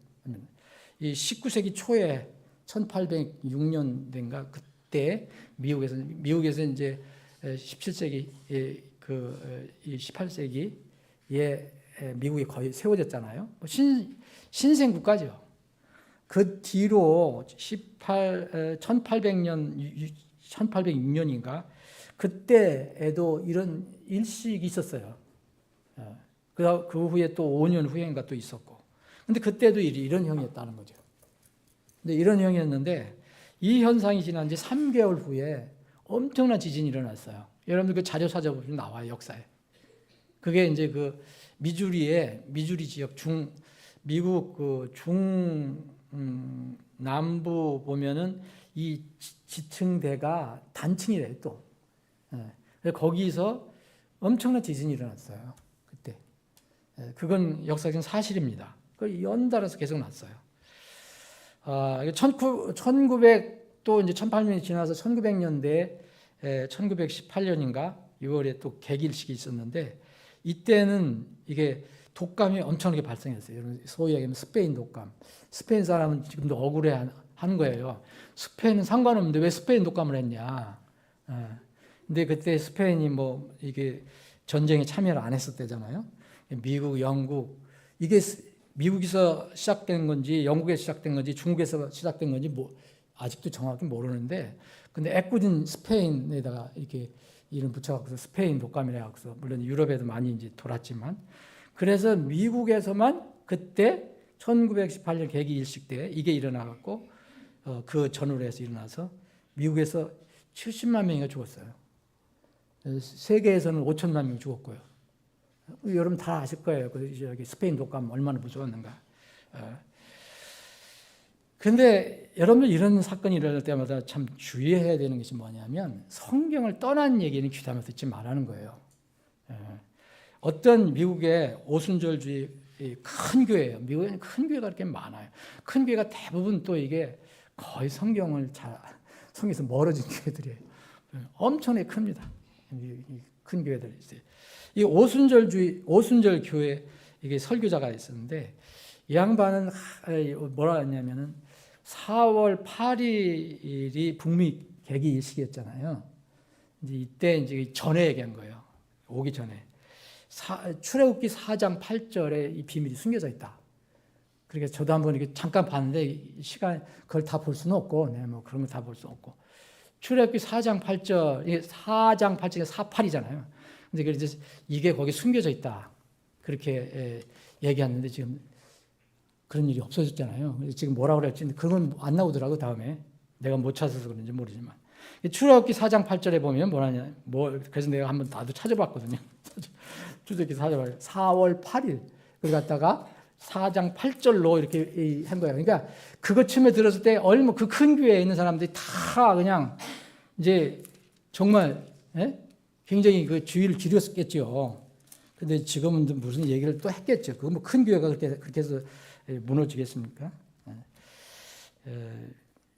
이 19세기 초에 1806년인가 그때 미국에서 이제 17세기 이 18세기에 미국이 거의 세워졌잖아요. 신생 국가죠. 그 뒤로 1806년인가 그때에도 이런 일식이 있었어요. 그 후에 또 5년 후인가 또 있었고. 근데 그때도 이런 형이었다는 거죠. 근데 이런 형이었는데 이 현상이 지난 지 3개월 후에 엄청난 지진이 일어났어요. 여러분들 그 자료 찾아보면 나와요, 역사에. 그게 이제 미주리 지역 미국 남부 보면은 이 지층대가 단층이래요 또. 그래서 거기서 엄청난 지진이 일어났어요 그때. 그건 역사적인 사실입니다. 그 연달아서 계속 났어요. 1900또 이제 1800년이 지나서 1900년대에 1918년인가 6월에 또 개길식이 있었는데 이때는 이게 독감이 엄청나게 발생했어요. 여러분 소위 얘기하면 스페인 독감. 스페인 사람은 지금도 억울해 하는 거예요. 스페인은 상관없는데 왜 스페인 독감을 했냐. 근데 그때 스페인이 뭐 이게 전쟁에 참여를 안 했었대잖아요. 미국, 영국 이게 미국에서 시작된 건지 영국에서 시작된 건지 중국에서 시작된 건지 뭐 아직도 정확히 모르는데 근데 애꿎은 스페인에다가 이렇게 이름 붙여갖고서 스페인 독감이라 해갖고서 물론 유럽에도 많이 이제 돌았지만 그래서 미국에서만 그때 1918년 개기 일식 때 이게 일어나갖고 그 전후로 해서 일어나서 미국에서 70만 명이가 죽었어요. 세계에서는 5천만 명 죽었고요. 여러분 다 아실 거예요. 그 스페인 독감 얼마나 무서웠는가. 근데 여러분들 이런 사건이 일어날 때마다 참 주의해야 되는 것이 뭐냐면 성경을 떠난 얘기는 귀담아 듣지 말라는 거예요. 어떤 미국의 오순절주의 큰 교회예요. 미국에는 큰 교회가 그렇게 많아요. 큰 교회가 대부분 또 이게 거의 성경에서 멀어진 교회들이에요. 엄청나게 큽니다. 큰 교회들이 있어요. 이 오순절 교회 이게 설교자가 있었는데 이 양반은 뭐라 했냐면은 4월 8일이 북미 개기 일식이었잖아요. 이제 이때 이제 전에 얘기한 거예요. 오기 전에 출애굽기 4장 8절에 이 비밀이 숨겨져 있다. 그러니까 저도 한번 이렇게 잠깐 봤는데 시간 그걸 다 볼 수는 없고, 뭐 그런 거 다 볼 수 없고. 출애굽기 4장 8절, 이게 4장 8절이 48이잖아요. 근데 그래서 이게 거기 숨겨져 있다. 그렇게 얘기했는데 지금 그런 일이 없어졌잖아요. 지금 뭐라고 그랬지? 그건 안 나오더라고 다음에. 내가 못 찾아서 그런지 모르지만. 출애굽기 4장 8절에 보면 뭐라냐? 그래서 내가 한번 나도 찾아봤거든요. 출애굽기 4월 8일 그걸 갖다가 4장 8절로 이렇게 한 거예요. 그러니까 그것 처음에 들었을 때 얼마 그 큰 교회에 있는 사람들이 다 그냥 이제 정말 굉장히 그 주의를 기울였겠죠. 근데 지금은 무슨 얘기를 또 했겠죠. 그거 뭐 큰 교회가 그렇게 해서 무너지겠습니까?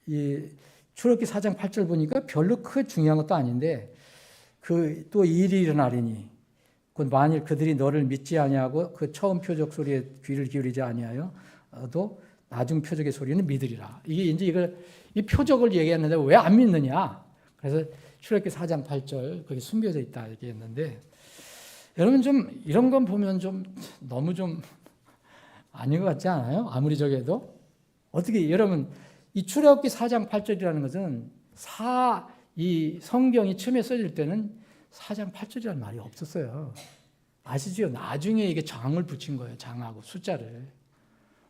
이 출애굽기 4장 8절 보니까 별로 크게 중요한 것도 아닌데 그 또 일이 일어나리니 곧 만일 그들이 너를 믿지 아니하고 그 처음 표적 소리에 귀를 기울이지 아니하여도 나중 표적의 소리는 믿으리라. 이게 이제 이 표적을 얘기했는데 왜 안 믿느냐? 그래서 출애굽기 4장 8절 거기 숨겨져 있다 얘기했는데 여러분 좀 이런 건 보면 좀 너무 좀 아닌 것 같지 않아요? 아무리 저게도 어떻게 여러분 이 출애굽기 4장 8절이라는 것은 이 성경이 처음에 써질 때는 4장 8절이라는 말이 없었어요. 아시죠? 나중에 이게 장을 붙인 거예요. 장하고 숫자를.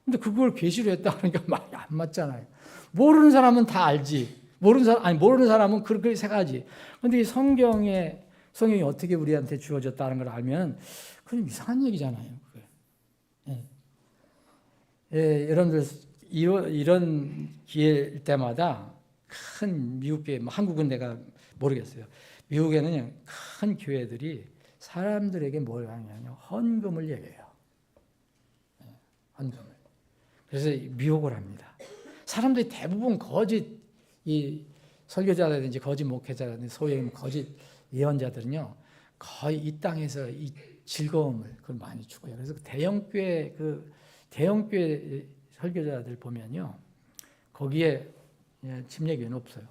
근데 그걸 계시로 했다 그러니까 말이 안 맞잖아요. 모르는 사람은 다 알지. 모르는 사람은 그렇게 생각하지. 근데 이 성경이 어떻게 우리한테 주어졌다는 걸 알면 그건 이상한 얘기잖아요. 여러분들 이런 기회일 때마다 큰 미국 교회, 한국은 내가 모르겠어요. 미국에는 그냥 큰 교회들이 사람들에게 뭘 하냐면 헌금을 얘기해요. 헌금을. 그래서 미혹을 합니다. 사람들이 대부분 거짓 이 설교자라든지 거짓 목회자라든지 소위 거짓 예언자들은요 거의 이 땅에서 이 즐거움을 그걸 많이 주고요. 그래서 대형교회 설교자들 보면요 거기에 침례교회는 없어요.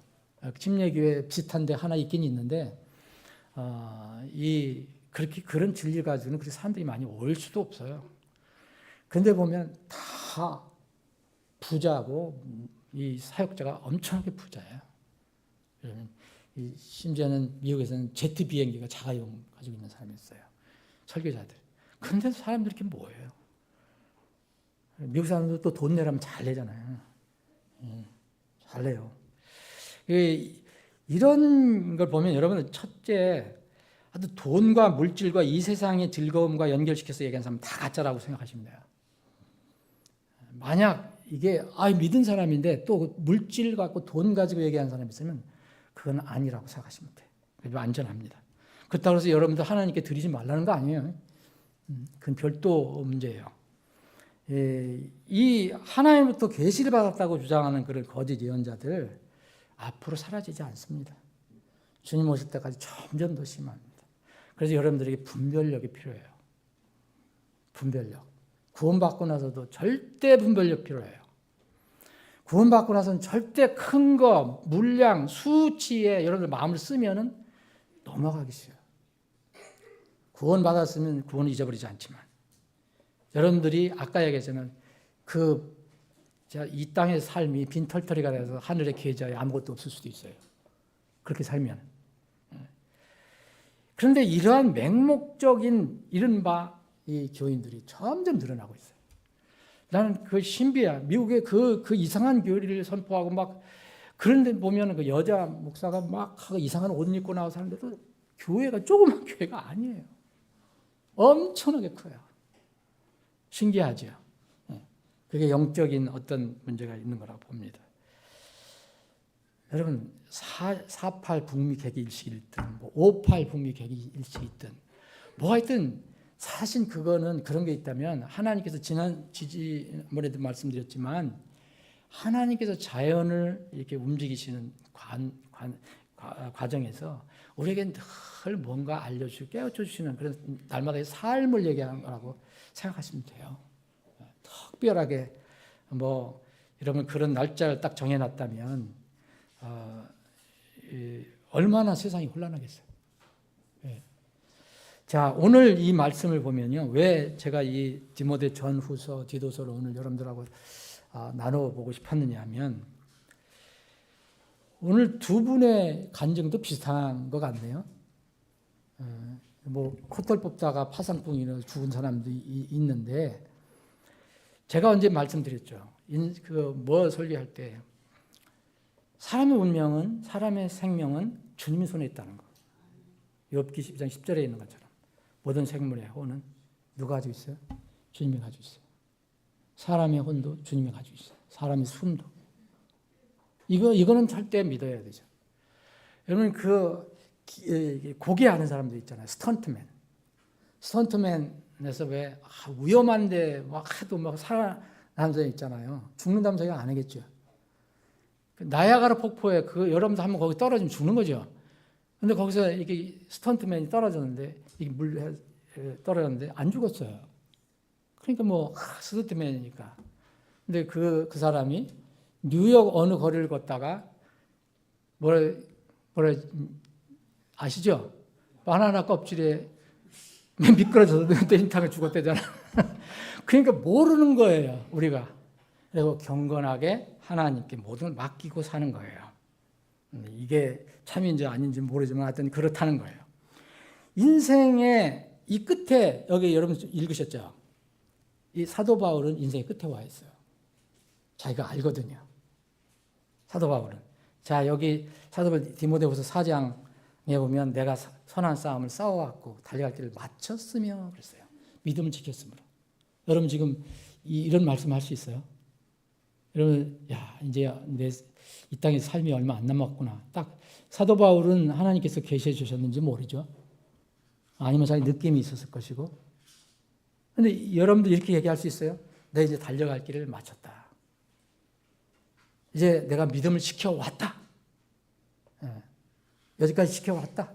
침례교회 비슷한데 하나 있긴 있는데 그런 진리 가지고는 그렇게 사람들이 많이 올 수도 없어요. 근데 보면 다 부자고 이 사역자가 엄청나게 부자예요. 심지어는 미국에서는 제트 비행기가 자가용 가지고 있는 사람이 있어요. 설교자들. 근데 사람들이 이렇게 뭐예요? 미국 사람들도 또 돈 내라면 잘 내잖아요. 잘 내요. 이런 걸 보면 여러분은 첫째 하여튼 돈과 물질과 이 세상의 즐거움과 연결시켜서 얘기하는 사람은 다 가짜라고 생각하시면 돼요. 만약 이게 믿은 사람인데 또 물질 갖고 돈 가지고 얘기하는 사람이 있으면 그건 아니라고 생각하시면 돼요. 그래서 안전합니다. 그렇다고 해서 여러분들 하나님께 드리지 말라는 거 아니에요. 그건 별도 문제예요. 이 하나님부터 계시를 받았다고 주장하는 그런 거짓 예언자들 앞으로 사라지지 않습니다. 주님 오실 때까지 점점 더 심합니다. 그래서 여러분들에게 분별력이 필요해요. 분별력. 구원받고 나서도 절대 분별력 필요해요. 구원받고 나서는 절대 큰 거, 물량, 수치에 여러분들 마음을 쓰면은 넘어가기 쉬워요. 구원받았으면 구원을 잊어버리지 않지만 여러분들이 아까 얘기했지만 이 땅의 삶이 빈털터리가 돼서 하늘의 계좌에 아무것도 없을 수도 있어요. 그렇게 살면. 그런데 이러한 맹목적인 이른바 이 교인들이 점점 늘어나고 있어요. 나는 그 신비야. 미국의 그 이상한 교리를 선포하고 막 그런데 보면 그 여자 목사가 막 이상한 옷 입고 나와서 하는데도 교회가 조그만 교회가 아니에요. 엄청나게 커요. 신기하죠. 그게 영적인 어떤 문제가 있는 거라고 봅니다. 여러분 4.8 북미 개기 일식이든 5.8 북미 개기 일식이든 뭐가 있든 사실 그거는 그런 게 있다면 하나님께서 지난번에도 말씀드렸지만 하나님께서 자연을 이렇게 움직이시는 과정에서 우리에게 늘 뭔가 알려주시고 깨우쳐 주시는 그런 날마다의 삶을 얘기하는 거라고 생각하시면 돼요. 특별하게 여러분 그런 날짜를 딱 정해놨다면 얼마나 세상이 혼란하겠어요. 자, 오늘 이 말씀을 보면요. 왜 제가 이 디모데 전후서, 디도서를 오늘 여러분들하고 나눠보고 싶었느냐 하면 오늘 두 분의 간증도 비슷한 것 같네요. 코털 뽑다가 파상풍이 죽은 사람도 있는데 제가 언제 말씀드렸죠. 설교할 때 사람의 운명은, 사람의 생명은 주님의 손에 있다는 거. 욥기 12장 10절에 있는 것처럼 모든 생물의 혼은 누가 가지고 있어요? 주님이 가지고 있어요. 사람의 혼도 주님이 가지고 있어요. 사람의 숨도. 이거는 절대 믿어야 되죠. 여러분 고개 하는 사람들 있잖아요. 스턴트맨에서 왜 위험한데 막 해도 막 살아나는 사람 있잖아요. 죽는다면 생각 안 하겠죠. 나야가라 폭포에 여러분도 한번 거기 떨어지면 죽는 거죠. 근데 거기서 이게 스턴트맨이 떨어졌는데 이게 물에 떨어졌는데 안 죽었어요. 그러니까 스턴트맨이니까. 근데 그 사람이 뉴욕 어느 거리를 걷다가 뭐라 아시죠? 바나나 껍질에 미끄러져서 뇌인탕에 죽었대잖아. 그러니까 모르는 거예요, 우리가. 그리고 경건하게 하나님께 모든 걸 맡기고 사는 거예요. 이게 참인지 아닌지 모르지만 하여튼 그렇다는 거예요. 인생의 이 끝에 여기 여러분 읽으셨죠? 이 사도 바울은 인생의 끝에 와 있어요. 자기가 알거든요. 사도 바울은. 자, 여기 사도 바울 디모데후서 4장에 보면 내가 선한 싸움을 싸워왔고 달려갈 길을 마쳤으며 그랬어요. 믿음을 지켰으므로. 여러분 지금 이런 말씀 할 수 있어요? 여러분, 이제 이 땅에 삶이 얼마 안 남았구나. 딱 사도 바울은 하나님께서 계시해 주셨는지 모르죠. 아니면 자기 느낌이 있었을 것이고. 근데 여러분들 이렇게 얘기할 수 있어요? 내가 이제 달려갈 길을 마쳤다. 이제 내가 믿음을 지켜왔다. 여기까지 지켜왔다.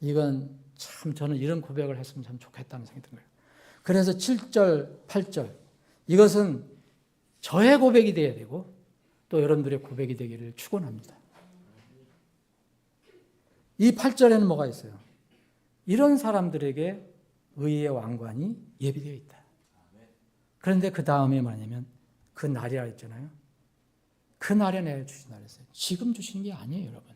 이건 참 저는 이런 고백을 했으면 참 좋겠다는 생각이 든 거예요. 그래서 7절, 8절 이것은 저의 고백이 되어야 되고 또 여러분들의 고백이 되기를 축원합니다. 이 8절에는 뭐가 있어요? 이런 사람들에게 의의 왕관이 예비되어 있다. 그런데 그 다음에 뭐냐면 그 날이라 했잖아요. 그 날에 내가 주신 날이었어요. 지금 주시는 게 아니에요, 여러분.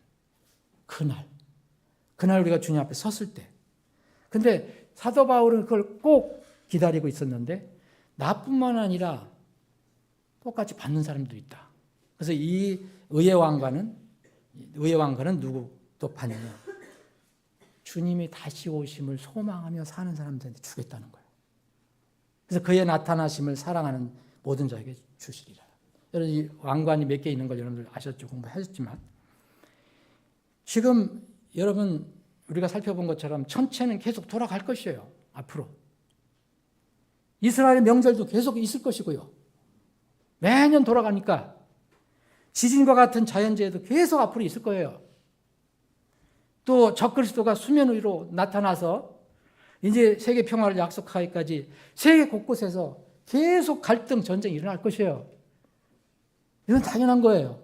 그날 우리가 주님 앞에 섰을 때. 근데 사도 바울은 그걸 꼭 기다리고 있었는데 나뿐만 아니라 똑같이 받는 사람도 있다. 그래서 이 의의 왕관은 누구 또 받느냐? 주님이 다시 오심을 소망하며 사는 사람들한테 주겠다는 거예요. 그래서 그의 나타나심을 사랑하는 모든 자에게 주시리라. 여러분 이 왕관이 몇 개 있는 걸 여러분들 아셨죠? 공부하셨지만 지금 여러분 우리가 살펴본 것처럼 천체는 계속 돌아갈 것이에요. 앞으로. 이스라엘의 명절도 계속 있을 것이고요. 매년 돌아가니까 지진과 같은 자연재해도 계속 앞으로 있을 거예요. 또 적그리스도가 수면 위로 나타나서 이제 세계 평화를 약속하기까지 세계 곳곳에서 계속 갈등, 전쟁이 일어날 것이에요. 이건 당연한 거예요.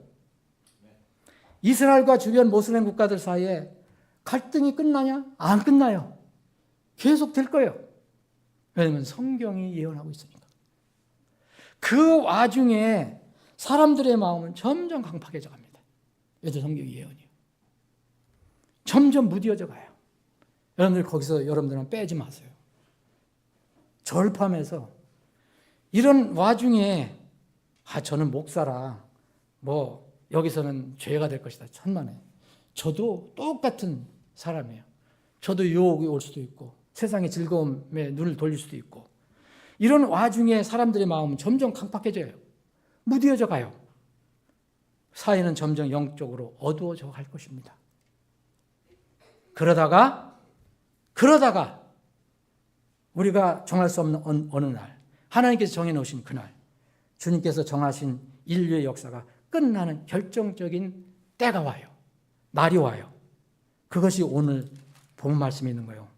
이스라엘과 주변 모슬렘 국가들 사이에 갈등이 끝나냐? 안 끝나요. 계속 될 거예요. 왜냐하면 성경이 예언하고 있으니까. 그 와중에 사람들의 마음은 점점 강팍해져 갑니다. 왜죠? 성경이 예언이에요. 점점 무뎌져 가요. 여러분들 거기서 여러분들은 빼지 마세요. 절판해서 이런 와중에 저는 목사라 뭐 여기서는 죄가 될 것이다. 천만에. 저도 똑같은 사람이에요. 저도 유혹이 올 수도 있고 세상의 즐거움에 눈을 돌릴 수도 있고 이런 와중에 사람들의 마음은 점점 강팍해져요. 무뎌져 가요. 사회는 점점 영적으로 어두워져 갈 것입니다. 그러다가 우리가 정할 수 없는 어느 날 하나님께서 정해놓으신 그날 주님께서 정하신 인류의 역사가 끝나는 결정적인 때가 와요. 날이 와요. 그것이 오늘 본 말씀이 있는 거예요.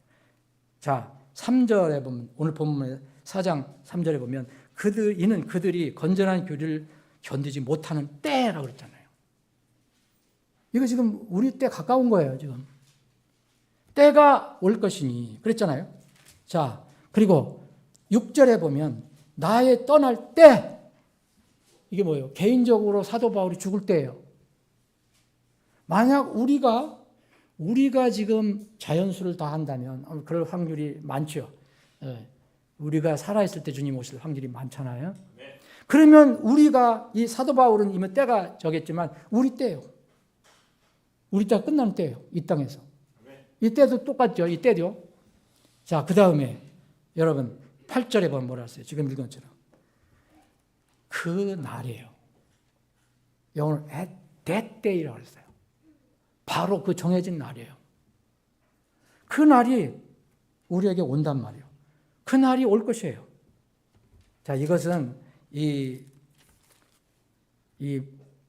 자, 3절에 보면 오늘 본문의 4장 3절에 보면 이는 그들이 건전한 교리를 견디지 못하는 때라고 그랬잖아요. 이거 지금 우리 때 가까운 거예요, 지금. 때가 올 것이니 그랬잖아요. 자, 그리고 6절에 보면 나의 떠날 때 이게 뭐예요? 개인적으로 사도 바울이 죽을 때예요. 만약 우리가 지금 자연수를 다 한다면 그럴 확률이 많죠. 우리가 살아있을 때 주님 오실 확률이 많잖아요. 그러면 우리가 이 사도 바울은 이미 때가 저겠지만 우리 때예요. 우리 때가 끝나는 때예요. 이 땅에서. 이 때도 똑같죠. 이 때죠. 자, 그 다음에 여러분 8절에 보면 뭐라 했어요? 지금 읽은 것처럼. 그 날이에요. 영어로 at that day라고 했어요. 바로 그 정해진 날이에요. 그 날이 우리에게 온단 말이에요. 그 날이 올 것이에요. 자, 이것은 이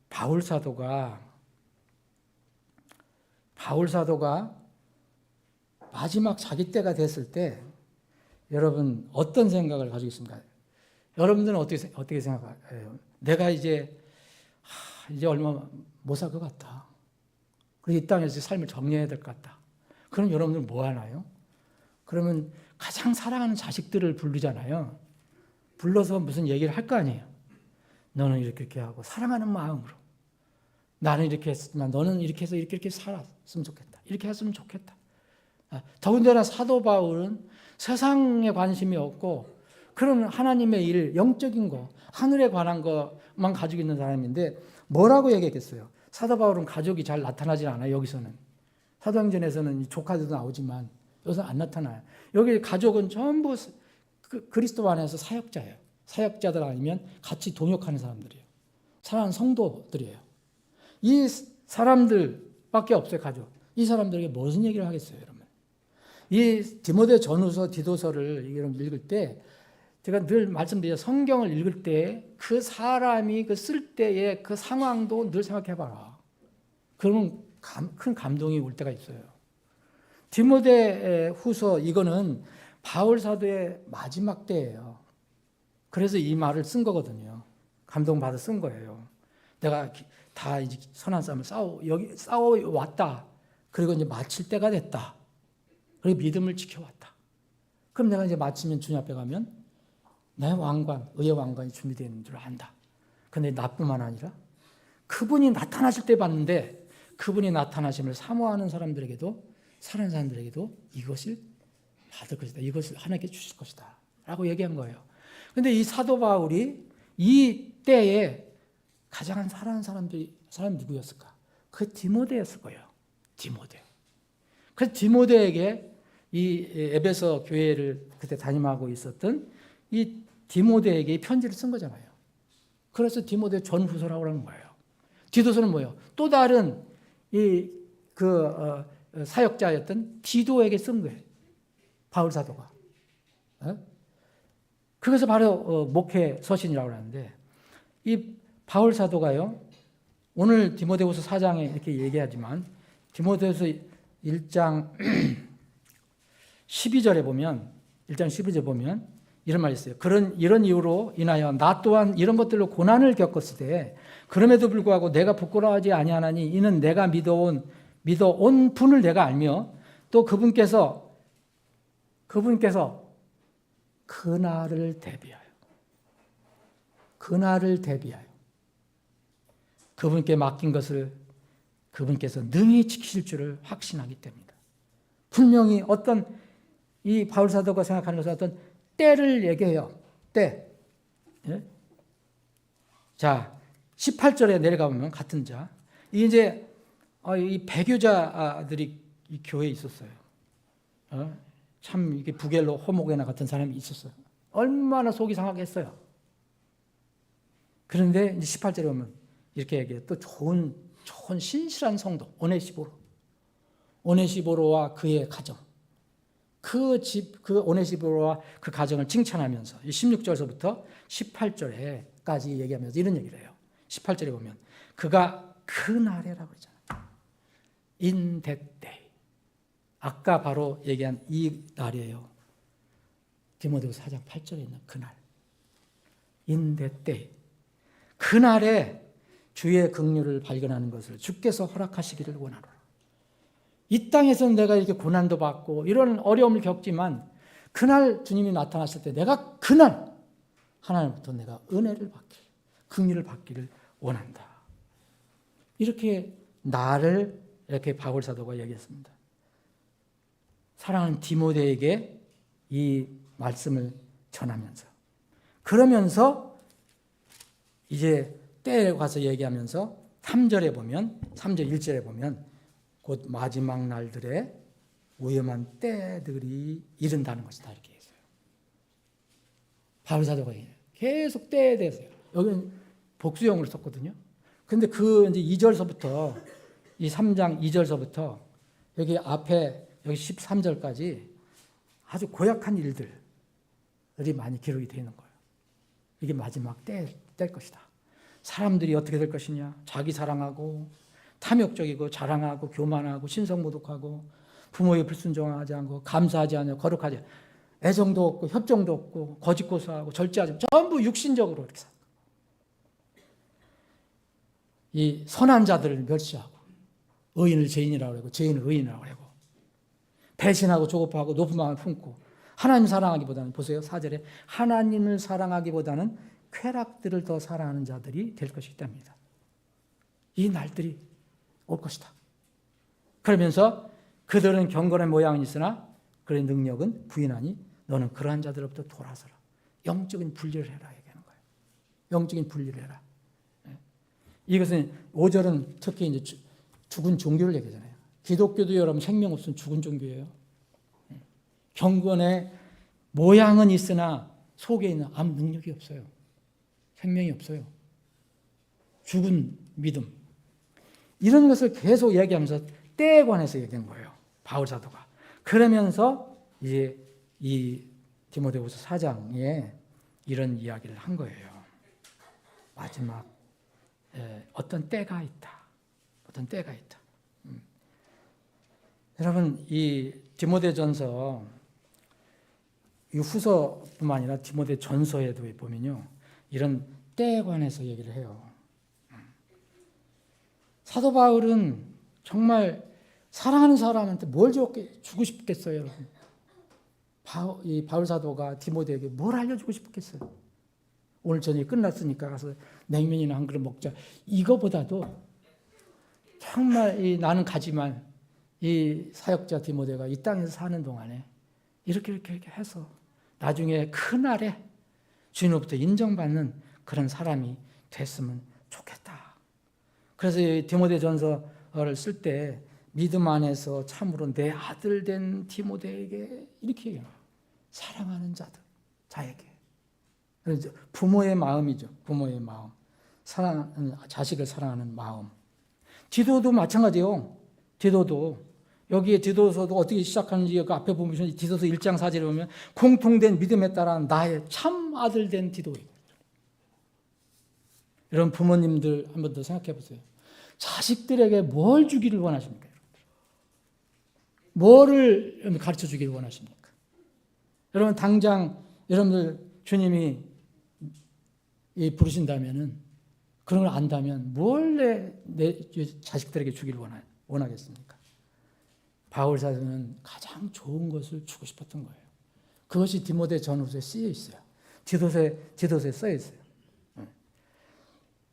바울 사도가 마지막 자기 때가 됐을 때 여러분 어떤 생각을 가지고 있습니까? 여러분들은 어떻게 생각해요? 내가 이제 얼마 못 살 것 같다. 그리고 이 땅에서 삶을 정리해야 될 것 같다. 그럼 여러분들은 뭐 하나요? 그러면 가장 사랑하는 자식들을 부르잖아요. 불러서 무슨 얘기를 할 거 아니에요. 너는 이렇게 하고 사랑하는 마음으로 나는 이렇게 했지만 너는 이렇게 해서 이렇게 살았으면 좋겠다. 이렇게 했으면 좋겠다. 더군다나 사도 바울은 세상에 관심이 없고 그런 하나님의 일, 영적인 거, 하늘에 관한 것만 가지고 있는 사람인데 뭐라고 얘기했겠어요? 사도 바울은 가족이 잘 나타나지 않아요. 여기서는. 사도행전에서는 조카들도 나오지만 여기서 안 나타나요. 여기 가족은 전부 그리스도 안에서 사역자예요. 사역자들 아니면 같이 동역하는 사람들이에요. 사랑하는 성도들이에요. 이 사람들밖에 없어요. 가족. 이 사람들에게 무슨 얘기를 하겠어요, 여러분? 이 디모데 전후서, 디도서를 읽을 때 제가 늘 말씀드려요. 성경을 읽을 때 그 사람이 쓸 때의 그 상황도 늘 생각해봐라. 그러면 큰 감동이 올 때가 있어요. 디모데 후서 이거는 바울 사도의 마지막 때예요. 그래서 이 말을 쓴 거거든요. 감동받아 쓴 거예요. 내가 다 이제 선한 싸움을 싸워왔다. 그리고 이제 마칠 때가 됐다. 그리고 믿음을 지켜왔다. 그럼 내가 이제 마치면 주님 앞에 가면 내 왕관, 의의 왕관이 준비되어 있는 줄 안다. 그런데 나뿐만 아니라 그분이 나타나실 때 봤는데 그분이 나타나심을 사모하는 사람들에게도 사는 사람들에게도 이것을 받을 것이다. 이것을 하나님께 주실 것이다. 라고 얘기한 거예요. 그런데 이 사도 바울이 이 때에 가장 사랑하는 사람이 누구였을까? 그 디모데였을 거예요. 디모데. 그래서 디모데에게 이 에베소 교회를 그때 담임하고 있었던 이 디모데에게 이 편지를 쓴 거잖아요. 그래서 디모데 전후서라고 하는 거예요. 디도서는 뭐예요? 또 다른 사역자였던 디도에게 쓴 거예요. 바울 사도가. 그것이 바로 목회 서신이라고 하는데, 이 바울 사도가요, 오늘 디모데후서 4장에 이렇게 얘기하지만 디모데후서 1장 12절에 보면, 1장 12절에 보면 이런 말이 있어요. 이런 이유로 인하여 나 또한 이런 것들로 고난을 겪었을 때 그럼에도 불구하고 내가 부끄러워하지 아니하나니 이는 내가 믿어온 분을 내가 알며 또 그분께서 그날을 대비하여 그분께 맡긴 것을 그분께서 능히 지키실 줄을 확신하기 때문이다. 분명히 어떤 이 바울 사도가 생각하는 것은 어떤 때를 얘기해요. 때. 예? 자, 18절에 내려가 보면 같은 자. 이제 이 배교자들이 이 교회에 있었어요. 참 이게 부겔로 호모게나 같은 사람이 있었어요. 얼마나 속이 상하겠어요. 그런데 이제 18절에 보면 이렇게 얘기해요. 또 좋은 신실한 성도 오네시보로와 그의 가정, 그 오네시보로와 그 가정을 칭찬하면서 16절서부터 18절에까지 얘기하면서 이런 얘기를 해요. 18절에 보면 그가 그날에라고 그러잖아요. In that day. 아까 바로 얘기한 이 날이에요. 디모데후서 4장 8절에 있는 그날. In that day. 그날에 주의 긍휼을 발견하는 것을 주께서 허락하시기를 원하노라. 이 땅에서는 내가 이렇게 고난도 받고 이런 어려움을 겪지만 그날 주님이 나타났을 때 내가 그날 하나님부터 내가 은혜를 긍휼을 받기를 원한다. 이렇게 나를 이렇게 바울 사도가 얘기했습니다. 사랑하는 디모데에게 이 말씀을 전하면서 그러면서 이제 때에 가서 얘기하면서 3절에 보면 3절 1절에 보면 곧 마지막 날들의 위험한 때들이 이른다는 것이다 이렇게 했어요. 바울 사도가 계속 때에 대해서요. 여기는 복수형으로 썼거든요. 근데 그 이제 2절서부터 이 3장 2절서부터 여기 앞에 여기 13절까지 아주 고약한 일들이 많이 기록이 되어 있는 거예요. 이게 마지막 때일 것이다. 사람들이 어떻게 될 것이냐? 자기 사랑하고 탐욕적이고 자랑하고 교만하고 신성모독하고 부모의 불순종하지 않고 감사하지 않고 거룩하지 않고 애정도 없고 협정도 없고 거짓 고소하고 절제하지 않고 전부 육신적으로 이렇게 살고 이 선한 자들을 멸시하고 의인을 죄인이라고 하고 죄인을 의인이라고 하고 배신하고 조급하고 높은 마음을 품고 하나님 사랑하기보다는 보세요 4절에 하나님을 사랑하기보다는 쾌락들을 더 사랑하는 자들이 될 것이기 때문이다. 이 날들이 올 것이다. 그러면서 그들은 경건의 모양은 있으나 그의 능력은 부인하니 너는 그러한 자들로부터 돌아서라. 영적인 분리를 해라 얘기하는 거예요. 영적인 분리를 해라. 이것은 5절은 특히 이제 죽은 종교를 얘기하잖아요. 기독교도 여러분 생명 없으면 죽은 종교예요. 경건의 모양은 있으나 속에 있는 아무 능력이 없어요. 생명이 없어요. 죽은 믿음. 이런 것을 계속 얘기하면서 때에 관해서 얘기한 거예요. 바울 사도가. 그러면서 이제 이 디모데후서 4장에 이런 이야기를 한 거예요. 마지막 어떤 때가 있다. 어떤 때가 있다. 여러분 이 디모데전서 이 후서뿐만 아니라 디모데 전서에도 보면요. 이런 때에 관해서 얘기를 해요. 사도 바울은 정말 사랑하는 사람한테 뭘 주고 싶겠어요, 여러분? 이 바울 사도가 디모데에게 뭘 알려주고 싶겠어요? 오늘 저녁이 끝났으니까 가서 냉면이나 한 그릇 먹자. 이거보다도 정말 나는 가지만 이 사역자 디모데가 이 땅에서 사는 동안에 이렇게 해서 나중에 그 날에 주님으로부터 인정받는 그런 사람이 됐으면 좋겠다. 그래서 이 디모데전서를 쓸 때 믿음 안에서 참으로 내 아들 된 디모데에게 이렇게 얘기해요. 사랑하는 자에게. 부모의 마음이죠. 부모의 마음. 자식을 사랑하는 마음. 디도도 마찬가지예요. 디도도 여기에 디도서도 어떻게 시작하는지 그 앞에 보면 디도서 1장 4절에 보면 공통된 믿음에 따라 나의 참 아들 된 디도예요. 여러분 부모님들 한 번 더 생각해 보세요. 자식들에게 뭘 주기를 원하십니까? 뭐를 가르쳐 주기를 원하십니까? 여러분 당장 여러분들 주님이 부르신다면은 그런 걸 안다면 뭘 내 자식들에게 주기를 원하겠습니까? 바울 사도는 가장 좋은 것을 주고 싶었던 거예요. 그것이 디모데 전후서에 쓰여 있어요. 디도서에 쓰여 있어요.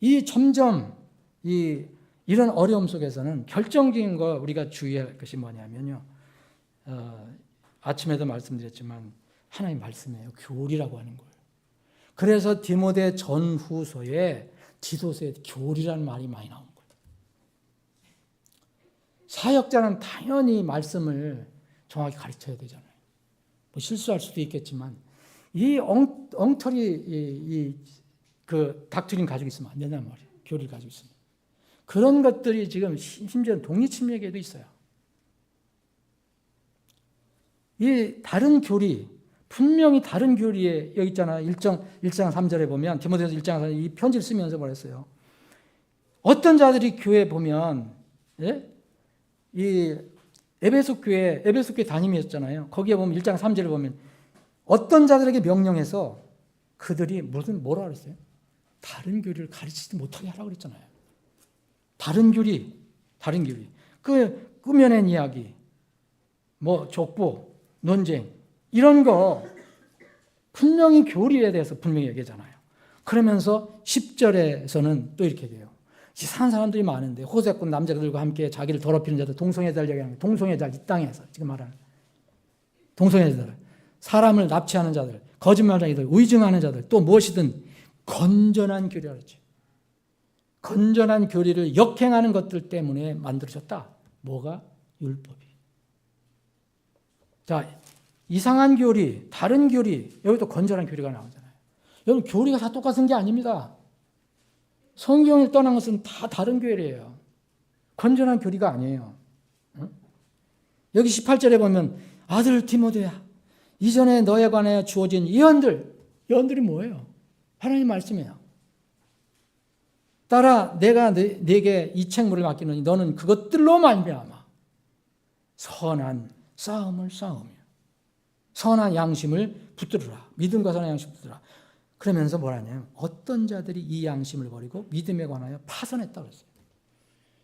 이 점점 이런 어려움 속에서는 결정적인 거 우리가 주의할 것이 뭐냐면요. 아침에도 말씀드렸지만 하나님 말씀이에요. 교리라고 하는 거예요. 그래서 디모데 전후서에 디도서에 교리라는 말이 많이 나온 거예요. 사역자는 당연히 말씀을 정확히 가르쳐야 되잖아요. 뭐 실수할 수도 있겠지만 이 엉터리 그 닥트린 가지고 있으면 안 된단 말이에요. 교리를 가지고 있으면. 그런 것들이 지금 심지어 독립침략에도 있어요. 이 다른 교리, 분명히 다른 교리에 여기 있잖아요. 1장 3절에 보면 디모데전서 1장 3절에 이 편지를 쓰면서 뭐랬어요? 어떤 자들이 교회 보면 이 에베소 교회 담임이었잖아요. 거기에 보면 1장 3절에 보면 어떤 자들에게 명령해서 그들이 뭐라 그랬어요? 다른 교리를 가르치지 못하게 하라고 그랬잖아요. 다른 교리. 그 꾸며낸 이야기, 뭐 족보, 논쟁 이런 거 분명히 교리에 대해서 분명히 얘기하잖아요. 그러면서 10절에서는 또 이렇게 돼요. 이상한 사람들이 많은데 호색꾼 남자들과 함께 자기를 더럽히는 자들, 동성애자를 얘기하는 거예요. 동성애자, 이 땅에서 지금 말하는 동성애자들, 사람을 납치하는 자들, 거짓말쟁이들, 의증하는 자들, 또 무엇이든 건전한 교리라 그랬죠. 건전한 교리를 역행하는 것들 때문에 만들어졌다. 뭐가? 율법이. 자, 이상한 교리, 다른 교리, 여기도 건전한 교리가 나오잖아요. 여러분 교리가 다 똑같은 게 아닙니다. 성경을 떠난 것은 다 다른 교리예요. 건전한 교리가 아니에요. 여기 18절에 보면 아들 디모데야, 이전에 너에 관하여 주어진 예언들이 뭐예요? 하나님 말씀이에요. 따라 내가 네게 이 책무를 맡기노니 너는 그것들로 말미암아 선한 싸움을 싸우며 선한 양심을 붙들으라. 믿음과 선한 양심을 붙들으라. 그러면서 뭐라냐면 어떤 자들이 이 양심을 버리고 믿음에 관하여 파선했다고 그랬어요.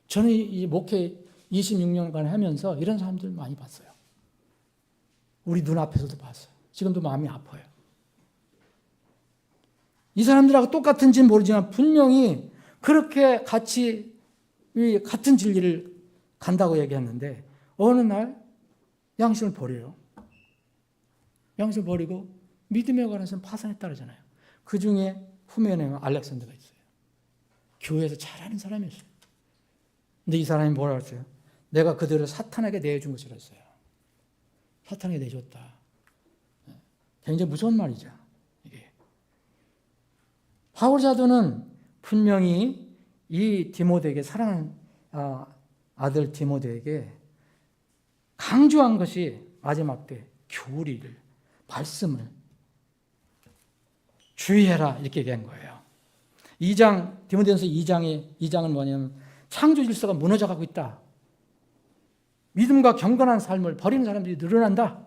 저는 이 목회 26년간 하면서 이런 사람들 많이 봤어요. 우리 눈앞에서도 봤어요. 지금도 마음이 아파요. 이 사람들하고 똑같은지는 모르지만 분명히 그렇게 같은 진리를 간다고 얘기했는데 어느 날 양심을 버려요. 양심을 버리고 믿음에 관해서는 파산했다 그러잖아요. 그 중에 후면에 알렉산더가 있어요. 교회에서 잘하는 사람이었어요. 근데 이 사람이 뭐라 그랬어요? 내가 그들을 사탄에게 내준 것이라 했어요. 사탄에게 내줬다. 굉장히 무서운 말이죠. 이게. 바울 사도는 분명히 이 디모데에게 사랑하는 아들 디모데에게 강조한 것이 마지막 때 교리를, 말씀을 주의해라 이렇게 얘기한 거예요. 디모데전서 2장은 뭐냐면 창조 질서가 무너져가고 있다. 믿음과 경건한 삶을 버리는 사람들이 늘어난다.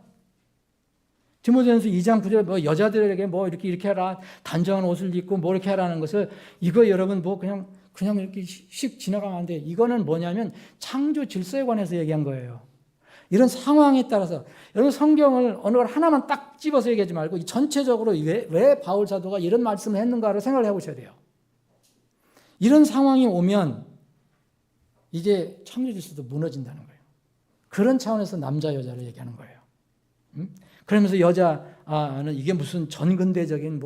디모데전서 2장 9절에 뭐 여자들에게 뭐 이렇게 해라, 단정한 옷을 입고 뭐 이렇게 하라는 것을 이거 여러분 뭐 그냥 이렇게 씩 지나가면 안 돼. 이거는 뭐냐면 창조 질서에 관해서 얘기한 거예요. 이런 상황에 따라서 여러분 성경을 어느 걸 하나만 딱 집어서 얘기하지 말고 전체적으로 왜 바울 사도가 이런 말씀을 했는가를 생각을 해보셔야 돼요. 이런 상황이 오면 이제 창조 질서도 무너진다는 거예요. 그런 차원에서 남자 여자를 얘기하는 거예요. 그러면서 여자는 이게 무슨 전근대적인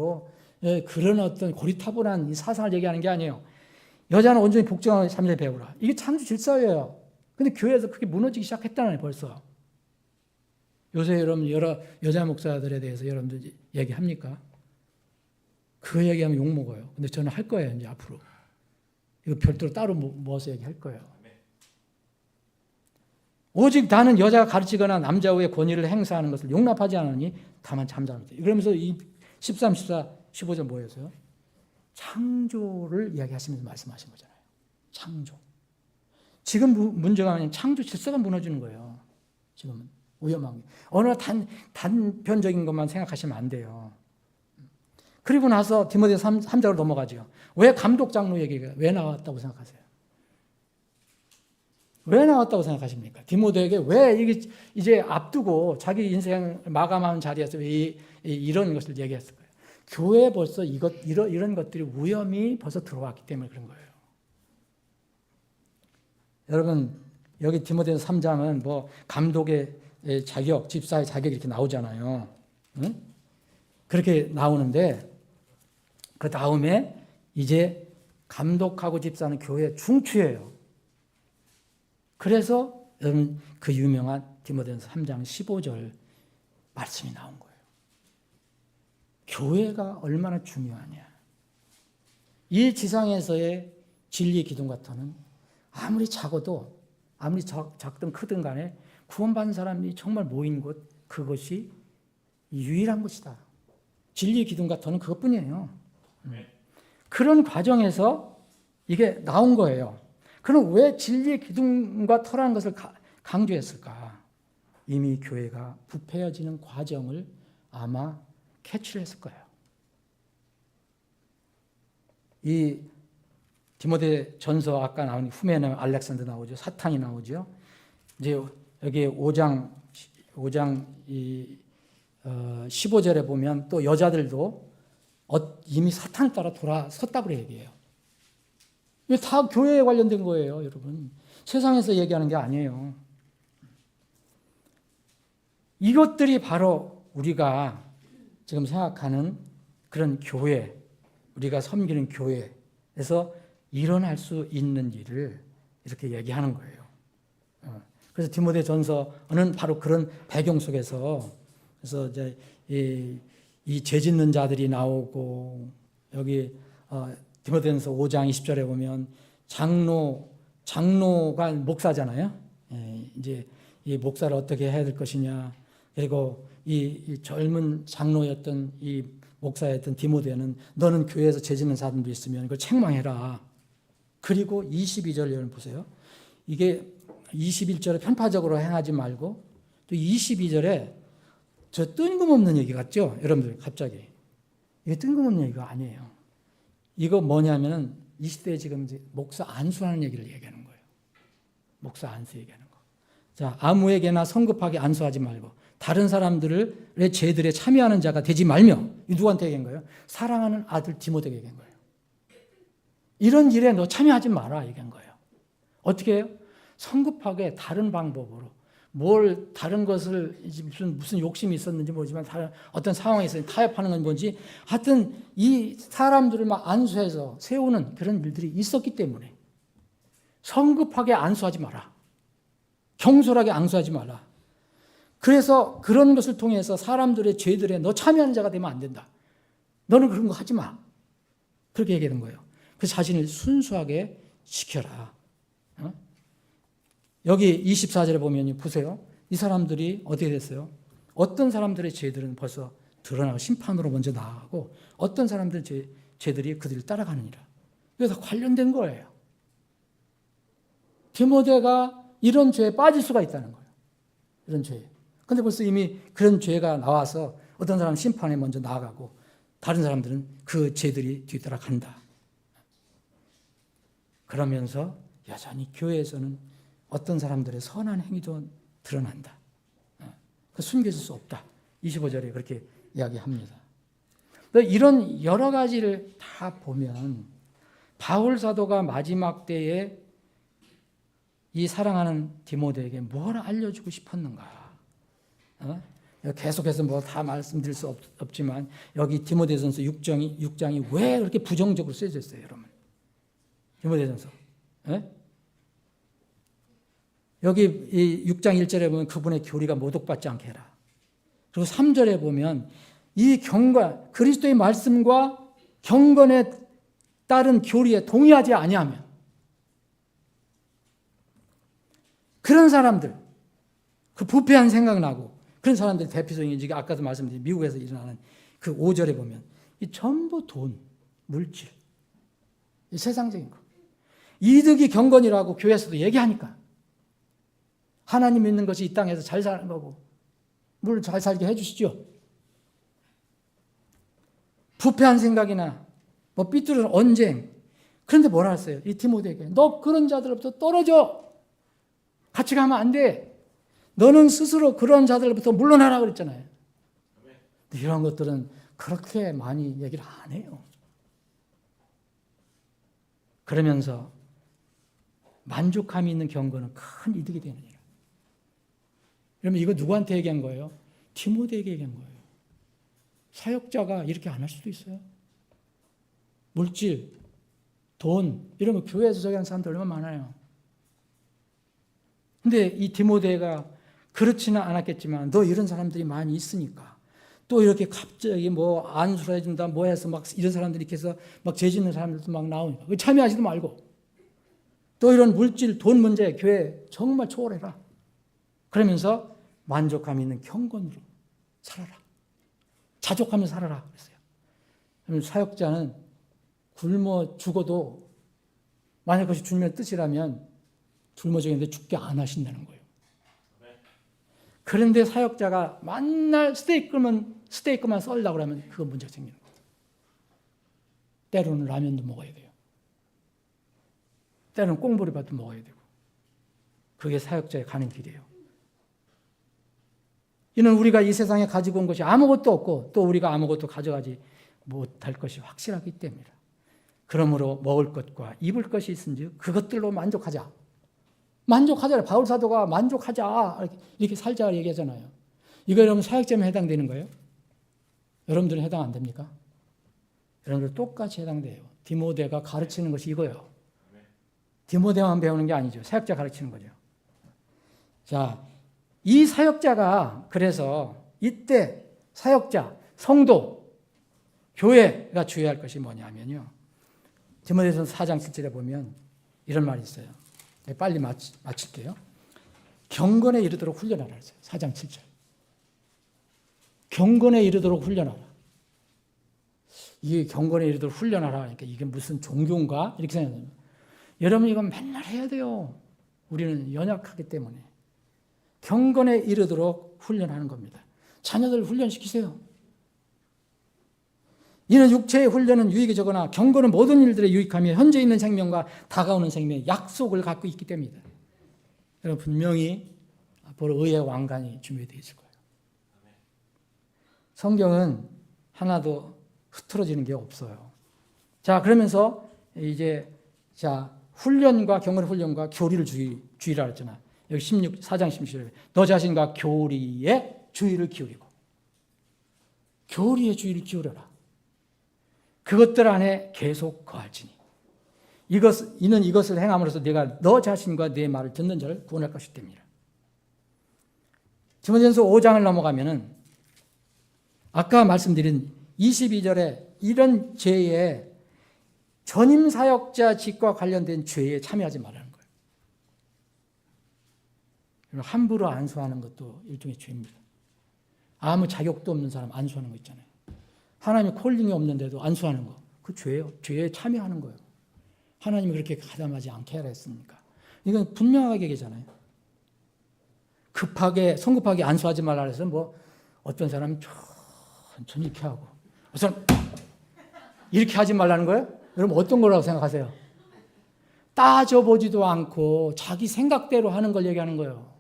그런 어떤 고리타분한 이 사상을 얘기하는 게 아니에요. 여자는 온전히 복종하는 삶을 배우라. 이게 창조 질서예요. 근데 교회에서 그게 무너지기 시작했다는 거예요, 벌써. 요새 여러분 여러 여자 목사들에 대해서 여러분들 얘기합니까? 그 얘기하면 욕먹어요. 근데 저는 할 거예요, 이제 앞으로. 이거 별도로 따로 모아서 얘기할 거예요. 오직 나는 여자가 가르치거나 남자 외의 권위를 행사하는 것을 용납하지 않으니 다만 잠잠하다. 그러면서 이 13, 14, 15절 뭐였어요? 창조를 이야기하시면서 말씀하신 거잖아요. 창조. 지금 문제가 뭐냐면 창조 질서가 무너지는 거예요. 지금은 위험한 게. 어느 단편적인 것만 생각하시면 안 돼요. 그리고 나서 디모데서 3장으로 넘어가죠. 왜 감독 장로 얘기가 왜 나왔다고 생각하세요? 왜 나왔다고 생각하십니까? 디모데에게 왜 이게 이제 앞두고 자기 인생 마감하는 자리에서 왜 이런 것을 얘기했을 거예요? 교회에 벌써 이런 것들이 위험이 벌써 들어왔기 때문에 그런 거예요. 여러분 여기 디모데서 3장은 뭐 감독의 자격, 집사의 자격 이렇게 나오잖아요. 응? 그렇게 나오는데 그 다음에 이제 감독하고 집사는 교회의 중추예요. 그래서 여러분 그 유명한 디모데전서 3장 15절 말씀이 나온 거예요. 교회가 얼마나 중요하냐. 이 지상에서의 진리 기둥과 터는 아무리 작아도 아무리 작든 크든 간에 구원받은 사람이 정말 모인 곳 그것이 유일한 곳이다. 진리 기둥과 터는 그것뿐이에요. 그런 과정에서 이게 나온 거예요. 그럼 왜 진리의 기둥과 터라는 것을 강조했을까? 이미 교회가 부패해지는 과정을 아마 캐치를 했을 거예요. 이 디모데 전서 아까 나온 후면에 알렉산더 나오죠. 사탄이 나오죠. 이제 여기 5장 15절에 보면 또 여자들도 이미 사탄을 따라 돌아섰다고 얘기해요. 이게 다 교회에 관련된 거예요, 여러분. 세상에서 얘기하는 게 아니에요. 이것들이 바로 우리가 지금 생각하는 그런 교회, 우리가 섬기는 교회에서 일어날 수 있는 일을 이렇게 얘기하는 거예요. 그래서 디모데 전서는 바로 그런 배경 속에서 그래서 이제 이 죄짓는 자들이 나오고 여기 디모데전서 5장 20절에 보면 장로가 목사잖아요. 이제 이 목사를 어떻게 해야 될 것이냐. 그리고 이 젊은 장로였던 이 목사였던 디모데는 너는 교회에서 죄짓는 사람도 있으면 그걸 책망해라. 그리고 22절 여러분 보세요. 이게 21절에 편파적으로 행하지 말고 또 22절에 저 뜬금없는 얘기 같죠? 여러분들 갑자기. 이게 뜬금없는 얘기가 아니에요. 이거 뭐냐면 이 시대에 지금 이제 목사 안수하는 얘기를 얘기하는 거예요. 목사 안수 얘기하는 거. 자, 아무에게나 성급하게 안수하지 말고 다른 사람들의 죄들에 참여하는 자가 되지 말며 누구한테 얘기한 거예요? 사랑하는 아들 디모데에게 얘기한 거예요. 이런 일에 너 참여하지 마라 얘기한 거예요. 어떻게 해요? 성급하게 다른 방법으로 뭘 다른 것을 무슨 욕심이 있었는지 모르지만 다른 어떤 상황에서 타협하는 건 뭔지 하여튼 이 사람들을 막 안수해서 세우는 그런 일들이 있었기 때문에 성급하게 안수하지 마라. 경솔하게 안수하지 마라. 그래서 그런 것을 통해서 사람들의 죄들에 너 참여하는 자가 되면 안 된다. 너는 그런 거 하지 마. 그렇게 얘기하는 거예요. 그 자신을 순수하게 지켜라. 여기 24절에 보면 보세요. 이 사람들이 어떻게 됐어요? 어떤 사람들의 죄들은 벌써 드러나고 심판으로 먼저 나아가고 어떤 사람들의 죄들이 그들을 따라가느니라. 그래서 관련된 거예요. 디모데가 이런 죄에 빠질 수가 있다는 거예요. 이런 죄에. 근데 벌써 이미 그런 죄가 나와서 어떤 사람은 심판에 먼저 나아가고 다른 사람들은 그 죄들이 뒤따라 간다. 그러면서 여전히 교회에서는 어떤 사람들의 선한 행위도 드러난다. 숨겨질 수 없다. 25절에 그렇게 이야기합니다. 이런 여러 가지를 다 보면 바울 사도가 마지막 때에 이 사랑하는 디모데에게 뭘 알려주고 싶었는가? 계속해서 뭐 다 말씀드릴 수 없지만 여기 디모데전서 6장이 왜 그렇게 부정적으로 쓰여져 있어요, 여러분? 디모데전서. 여기 이 6장 1절에 보면 그분의 교리가 모독받지 않게 해라. 그리고 3절에 보면 이 경건, 그리스도의 말씀과 경건에 따른 교리에 동의하지 아니하면 그런 사람들, 그 부패한 생각 나고 그런 사람들 대표적인 지금 아까도 말씀드린 미국에서 일어나는 그 5절에 보면 이 전부 돈, 물질, 이 세상적인 거. 이득이 경건이라고 교회에서도 얘기하니까 하나님 믿는 것이 이 땅에서 잘 사는 거고 물론 잘 살게 해주시죠. 부패한 생각이나 뭐 삐뚤은 언쟁. 그런데 뭐라 했어요? 이 디모데에게 너 그런 자들로부터 떨어져. 같이 가면 안 돼. 너는 스스로 그런 자들로부터 물러나라 그랬잖아요. 이런 것들은 그렇게 많이 얘기를 안 해요. 그러면서 만족함이 있는 경건은 큰 이득이 되느니라. 그러면 이거 누구한테 얘기한 거예요? 디모데에게 얘기한 거예요. 사역자가 이렇게 안 할 수도 있어요. 물질, 돈 이런 거 교회에서 저기 하는 사람들 얼마나 많아요. 근데 이 디모데가 그렇지는 않았겠지만 너 이런 사람들이 많이 있으니까 또 이렇게 갑자기 뭐 안수를 해준다 뭐 해서 막 이런 사람들이 이렇게 해서 막 죄짓는 사람들도 막 나오니까 참여하지도 말고 또 이런 물질 돈 문제 교회 정말 초월해라. 그러면서 만족감 있는 경건으로 살아라. 자족하며 살아라 그랬어요. 그럼 사역자는 굶어 죽어도 만약 그것이 주님의 뜻이라면 굶어 죽겠는데 죽게 안 하신다는 거예요. 그런데 사역자가 맨날 스테이크만 썰려고 그러면 그거 문제가 생기는 거예요. 때로는 라면도 먹어야 돼요. 때로는 꽁보리밥도 먹어야 되고. 그게 사역자의 가는 길이에요. 이는 우리가 이 세상에 가지고 온 것이 아무것도 없고 또 우리가 아무것도 가져가지 못할 것이 확실하기 때문이라. 그러므로 먹을 것과 입을 것이 있은즉 그것들로 만족하자. 만족하자. 바울 사도가 만족하자. 이렇게 살자 얘기하잖아요. 이거 여러분 사역자면 해당되는 거예요? 여러분들은 해당 안 됩니까? 여러분들 똑같이 해당돼요. 디모데가 가르치는 것이 이거예요. 디모데만 배우는 게 아니죠. 사역자 가르치는 거죠. 자, 이 사역자가 그래서 이때 사역자, 성도, 교회가 주의할 것이 뭐냐면요. 디모데전서 4장 7절에 보면 이런 말이 있어요. 빨리 마칠게요. 경건에 이르도록 훈련하라 했어요. 4장 7절. 경건에 이르도록 훈련하라. 이게 경건에 이르도록 훈련하라 하니까 이게 무슨 종교인가? 이렇게 생각해요. 여러분 이건 맨날 해야 돼요. 우리는 연약하기 때문에. 경건에 이르도록 훈련하는 겁니다. 자녀들 훈련시키세요. 이는 육체의 훈련은 유익이 적으나 경건은 모든 일들에 유익하며 현재 있는 생명과 다가오는 생명의 약속을 갖고 있기 때문이다. 여러분 분명히 앞으로 의의 왕관이 준비되어 있을 거예요. 성경은 하나도 흐트러지는 게 없어요. 자, 그러면서 이제 훈련과 경건의 훈련과 교리를 주의라 했잖아. 여기 4장 16절에 너 자신과 교리에 주의를 기울이고 교리에 주의를 기울여라. 그것들 안에 계속 거할지니 이는 이것을 행함으로써 네가 너 자신과 네 말을 듣는 자를 구원할 것이기 때문이라. 디모데전서 5장을 넘어가면은 아까 말씀드린 22절에 이런 죄에 전임 사역자 직과 관련된 죄에 참여하지 말라는 거예요. 함부로 안수하는 것도 일종의 죄입니다. 아무 자격도 없는 사람 안수하는 거 있잖아요. 하나님의 콜링이 없는데도 안수하는 거. 그 죄예요. 죄에 참여하는 거예요. 하나님이 그렇게 가담하지 않게 하라 했습니까? 이건 분명하게 얘기잖아요. 성급하게 안수하지 말라 해서 뭐 어떤 사람은 천천히 이렇게 하고 어떤 이렇게 하지 말라는 거예요? 여러분 어떤 거라고 생각하세요? 따져보지도 않고 자기 생각대로 하는 걸 얘기하는 거예요.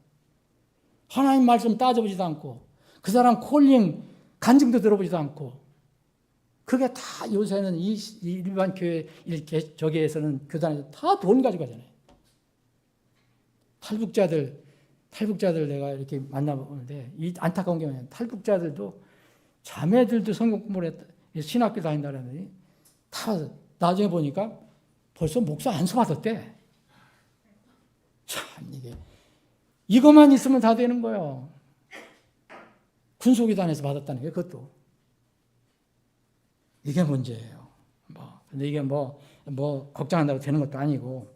하나님 말씀 따져보지도 않고 그 사람 콜링 간증도 들어보지도 않고 그게 다 요새는 이 일반 교회 저기에서는 교단에서 다 돈 가지고 가잖아요. 탈북자들 내가 이렇게 만나보는데 이 안타까운 게 뭐냐면 탈북자들도 자매들도 성경 공부를 했다. 신학교 다닌다 그러더니 다 나중에 보니까 벌써 목사 안수 받았대. 참 이게 이것만 있으면 다 되는 거예요. 군소기단에서 받았다는 게 그것도. 이게 문제예요. 근데 이게 걱정한다고 되는 것도 아니고.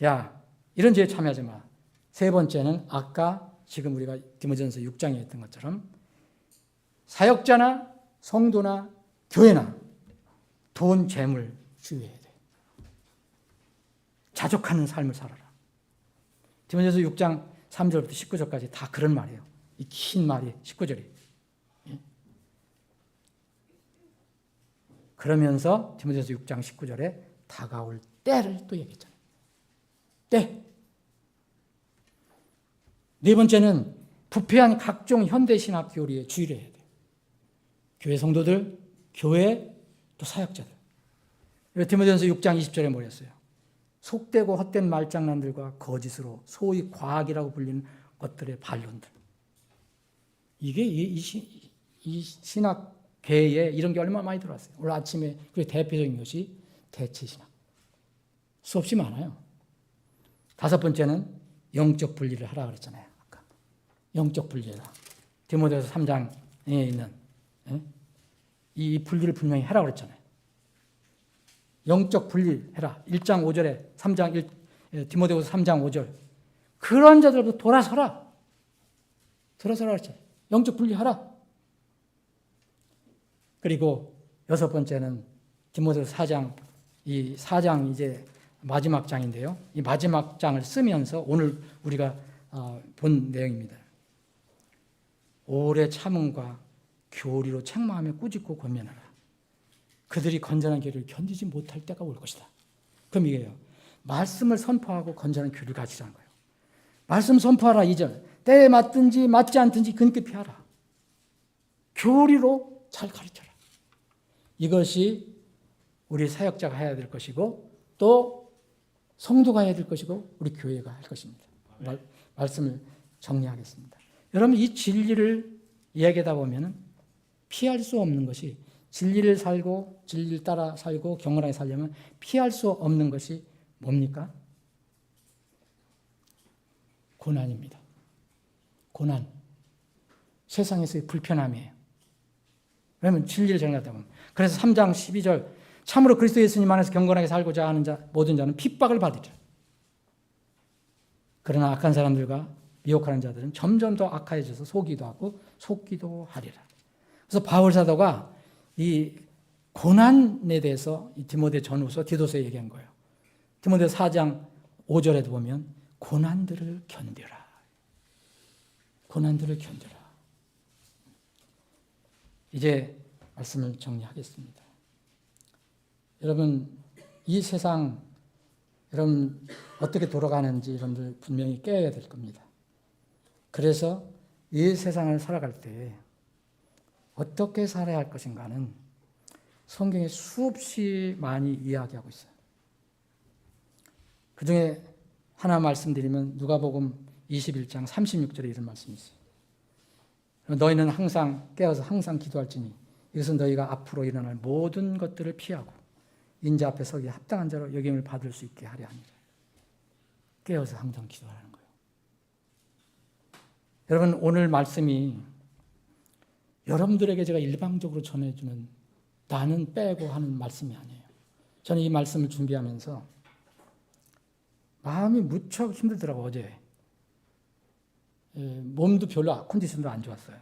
야, 이런 죄에 참여하지 마. 세 번째는 아까 지금 우리가 디모데전서 6장에 했던 것처럼 사역자나 성도나 교회나 돈, 재물 주의해야 돼. 자족하는 삶을 살아라. 디모데전서 6장 3절부터 19절까지 다 그런 말이에요. 이 긴 말이 19절이. 그러면서 디모데전서 6장 19절에 다가올 때를 또 얘기했잖아요. 때. 네 번째는 부패한 각종 현대신학 교리에 주의를 해야 돼요. 교회 성도들, 교회 또 사역자들. 디모데전서 6장 20절에 뭐랬어요? 속되고 헛된 말장난들과 거짓으로 소위 과학이라고 불리는 것들의 반론들. 이게 이 신학계에 이런 게 얼마나 많이 들어왔어요. 오늘 아침에 그 대표적인 것이 대체신학. 수없이 많아요. 다섯 번째는 영적 분리를 하라 그랬잖아요. 아까. 영적 분리해라. 디모데전서 3장에 있는 이 분리를 분명히 해라 그랬잖아요. 영적 분리해라. 1장 5절에 3장 디모데후서 3장 5절. 그런 자들부터 돌아서라. 돌아서라 그랬잖아요. 영적 분리하라. 그리고 여섯 번째는 디모데후서 4장, 이 4장 이제 마지막 장인데요. 이 마지막 장을 쓰면서 오늘 우리가 본 내용입니다. 오래 참음과 교리로 책망하며 꾸짖고 권면하라. 그들이 건전한 교리를 견디지 못할 때가 올 것이다. 그럼 이게요. 말씀을 선포하고 건전한 교리를 가지라는 거예요. 말씀 선포하라 2절. 때에 맞든지 맞지 않든지 근급히 하라. 교리로 잘 가르쳐라. 이것이 우리 사역자가 해야 될 것이고 또 성도가 해야 될 것이고 우리 교회가 할 것입니다. 말씀을 정리하겠습니다. 여러분 이 진리를 이야기하다 보면 피할 수 없는 것이 진리를 살고 진리를 따라 살고 경건하게 살려면 피할 수 없는 것이 뭡니까? 고난입니다. 고난. 세상에서의 불편함이에요. 왜냐하면 진리를 전하다 보면. 그래서 3장 12절 참으로 그리스도 예수님 안에서 경건하게 살고자 하는 자 모든 자는 핍박을 받으리라. 그러나 악한 사람들과 미혹하는 자들은 점점 더 악해져서 속기도 하고 속기도 하리라. 그래서 바울 사도가 이 고난에 대해서 이 디모데 전후서 디도서에 얘기한 거예요. 디모데 4장 5절에도 보면 고난들을 견뎌라. 고난들을 견뎌라. 이제 말씀을 정리하겠습니다. 여러분 이 세상 여러분 어떻게 돌아가는지 여러분들 분명히 깨야 될 겁니다. 그래서 이 세상을 살아갈 때 어떻게 살아야 할 것인가는 성경에 수없이 많이 이야기하고 있어요. 그 중에 하나 말씀드리면 누가복음 21장 36절에 이런 말씀이 있어요. 너희는 항상 깨어서 항상 기도할지니 이것은 너희가 앞으로 일어날 모든 것들을 피하고 인자 앞에 서기에 합당한 자로 여김을 받을 수 있게 하려 하니라. 깨어서 항상 기도하라는 거예요. 여러분 오늘 말씀이 여러분들에게 제가 일방적으로 전해주는 나는 빼고 하는 말씀이 아니에요. 저는 이 말씀을 준비하면서 마음이 무척 힘들더라고요. 어제. 몸도 별로 컨디션도 안 좋았어요.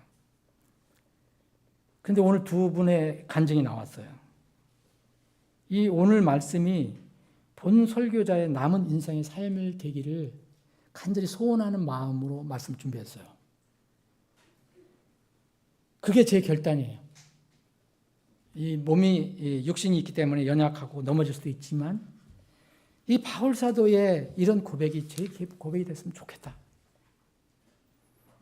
그런데 오늘 두 분의 간증이 나왔어요. 이 오늘 말씀이 본 설교자의 남은 인생의 삶을 되기를 간절히 소원하는 마음으로 말씀 준비했어요. 그게 제 결단이에요. 이 몸이 육신이 있기 때문에 연약하고 넘어질 수도 있지만 이 바울 사도의 이런 고백이 제 고백이 됐으면 좋겠다.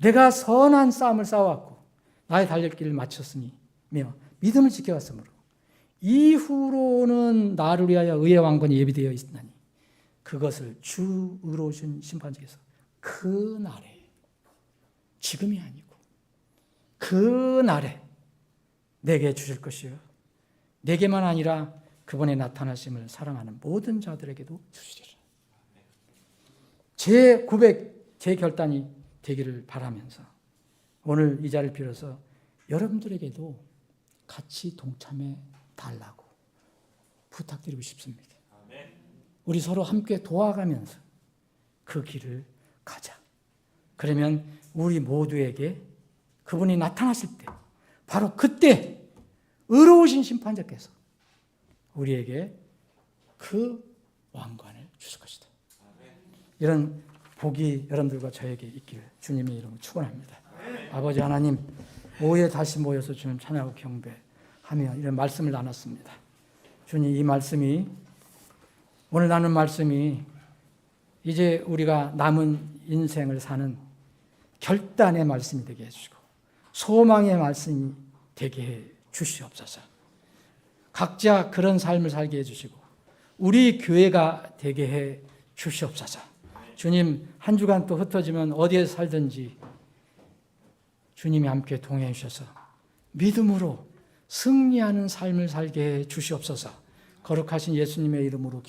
내가 선한 싸움을 싸워왔고 나의 달릴 길을 마쳤으며 믿음을 지켜왔으므로 이후로는 나를 위하여 의의 왕권이 예비되어 있나니 그것을 주 의로우신 심판장에서 그 날에 지금이 아니고 그 날에 내게 주실 것이요 내게만 아니라 그분의 나타나심을 사랑하는 모든 자들에게도 주시리라. 제 고백, 제 결단이 되기를 바라면서 오늘 이 자리를 빌어서 여러분들에게도 같이 동참해 달라고 부탁드리고 싶습니다. 우리 서로 함께 도와가면서 그 길을 가자. 그러면 우리 모두에게 그분이 나타나실 때 바로 그때 의로우신 심판자께서 우리에게 그 왕관을 주실 것이다. 이런 복이 여러분들과 저에게 있기를 주님의 이름으로 축원합니다. 아버지 하나님, 오후에 다시 모여서 주님 찬양하고 경배하며 이런 말씀을 나눴습니다. 주님, 이 말씀이 오늘 나눈 말씀이 이제 우리가 남은 인생을 사는 결단의 말씀이 되게 해주시고 소망의 말씀이 되게 해 주시옵소서. 각자 그런 삶을 살게 해주시고 우리 교회가 되게 해 주시옵소서. 주님, 한 주간 또 흩어지면 어디에 살든지 주님이 함께 동행해 주셔서 믿음으로 승리하는 삶을 살게 해 주시옵소서. 거룩하신 예수님의 이름으로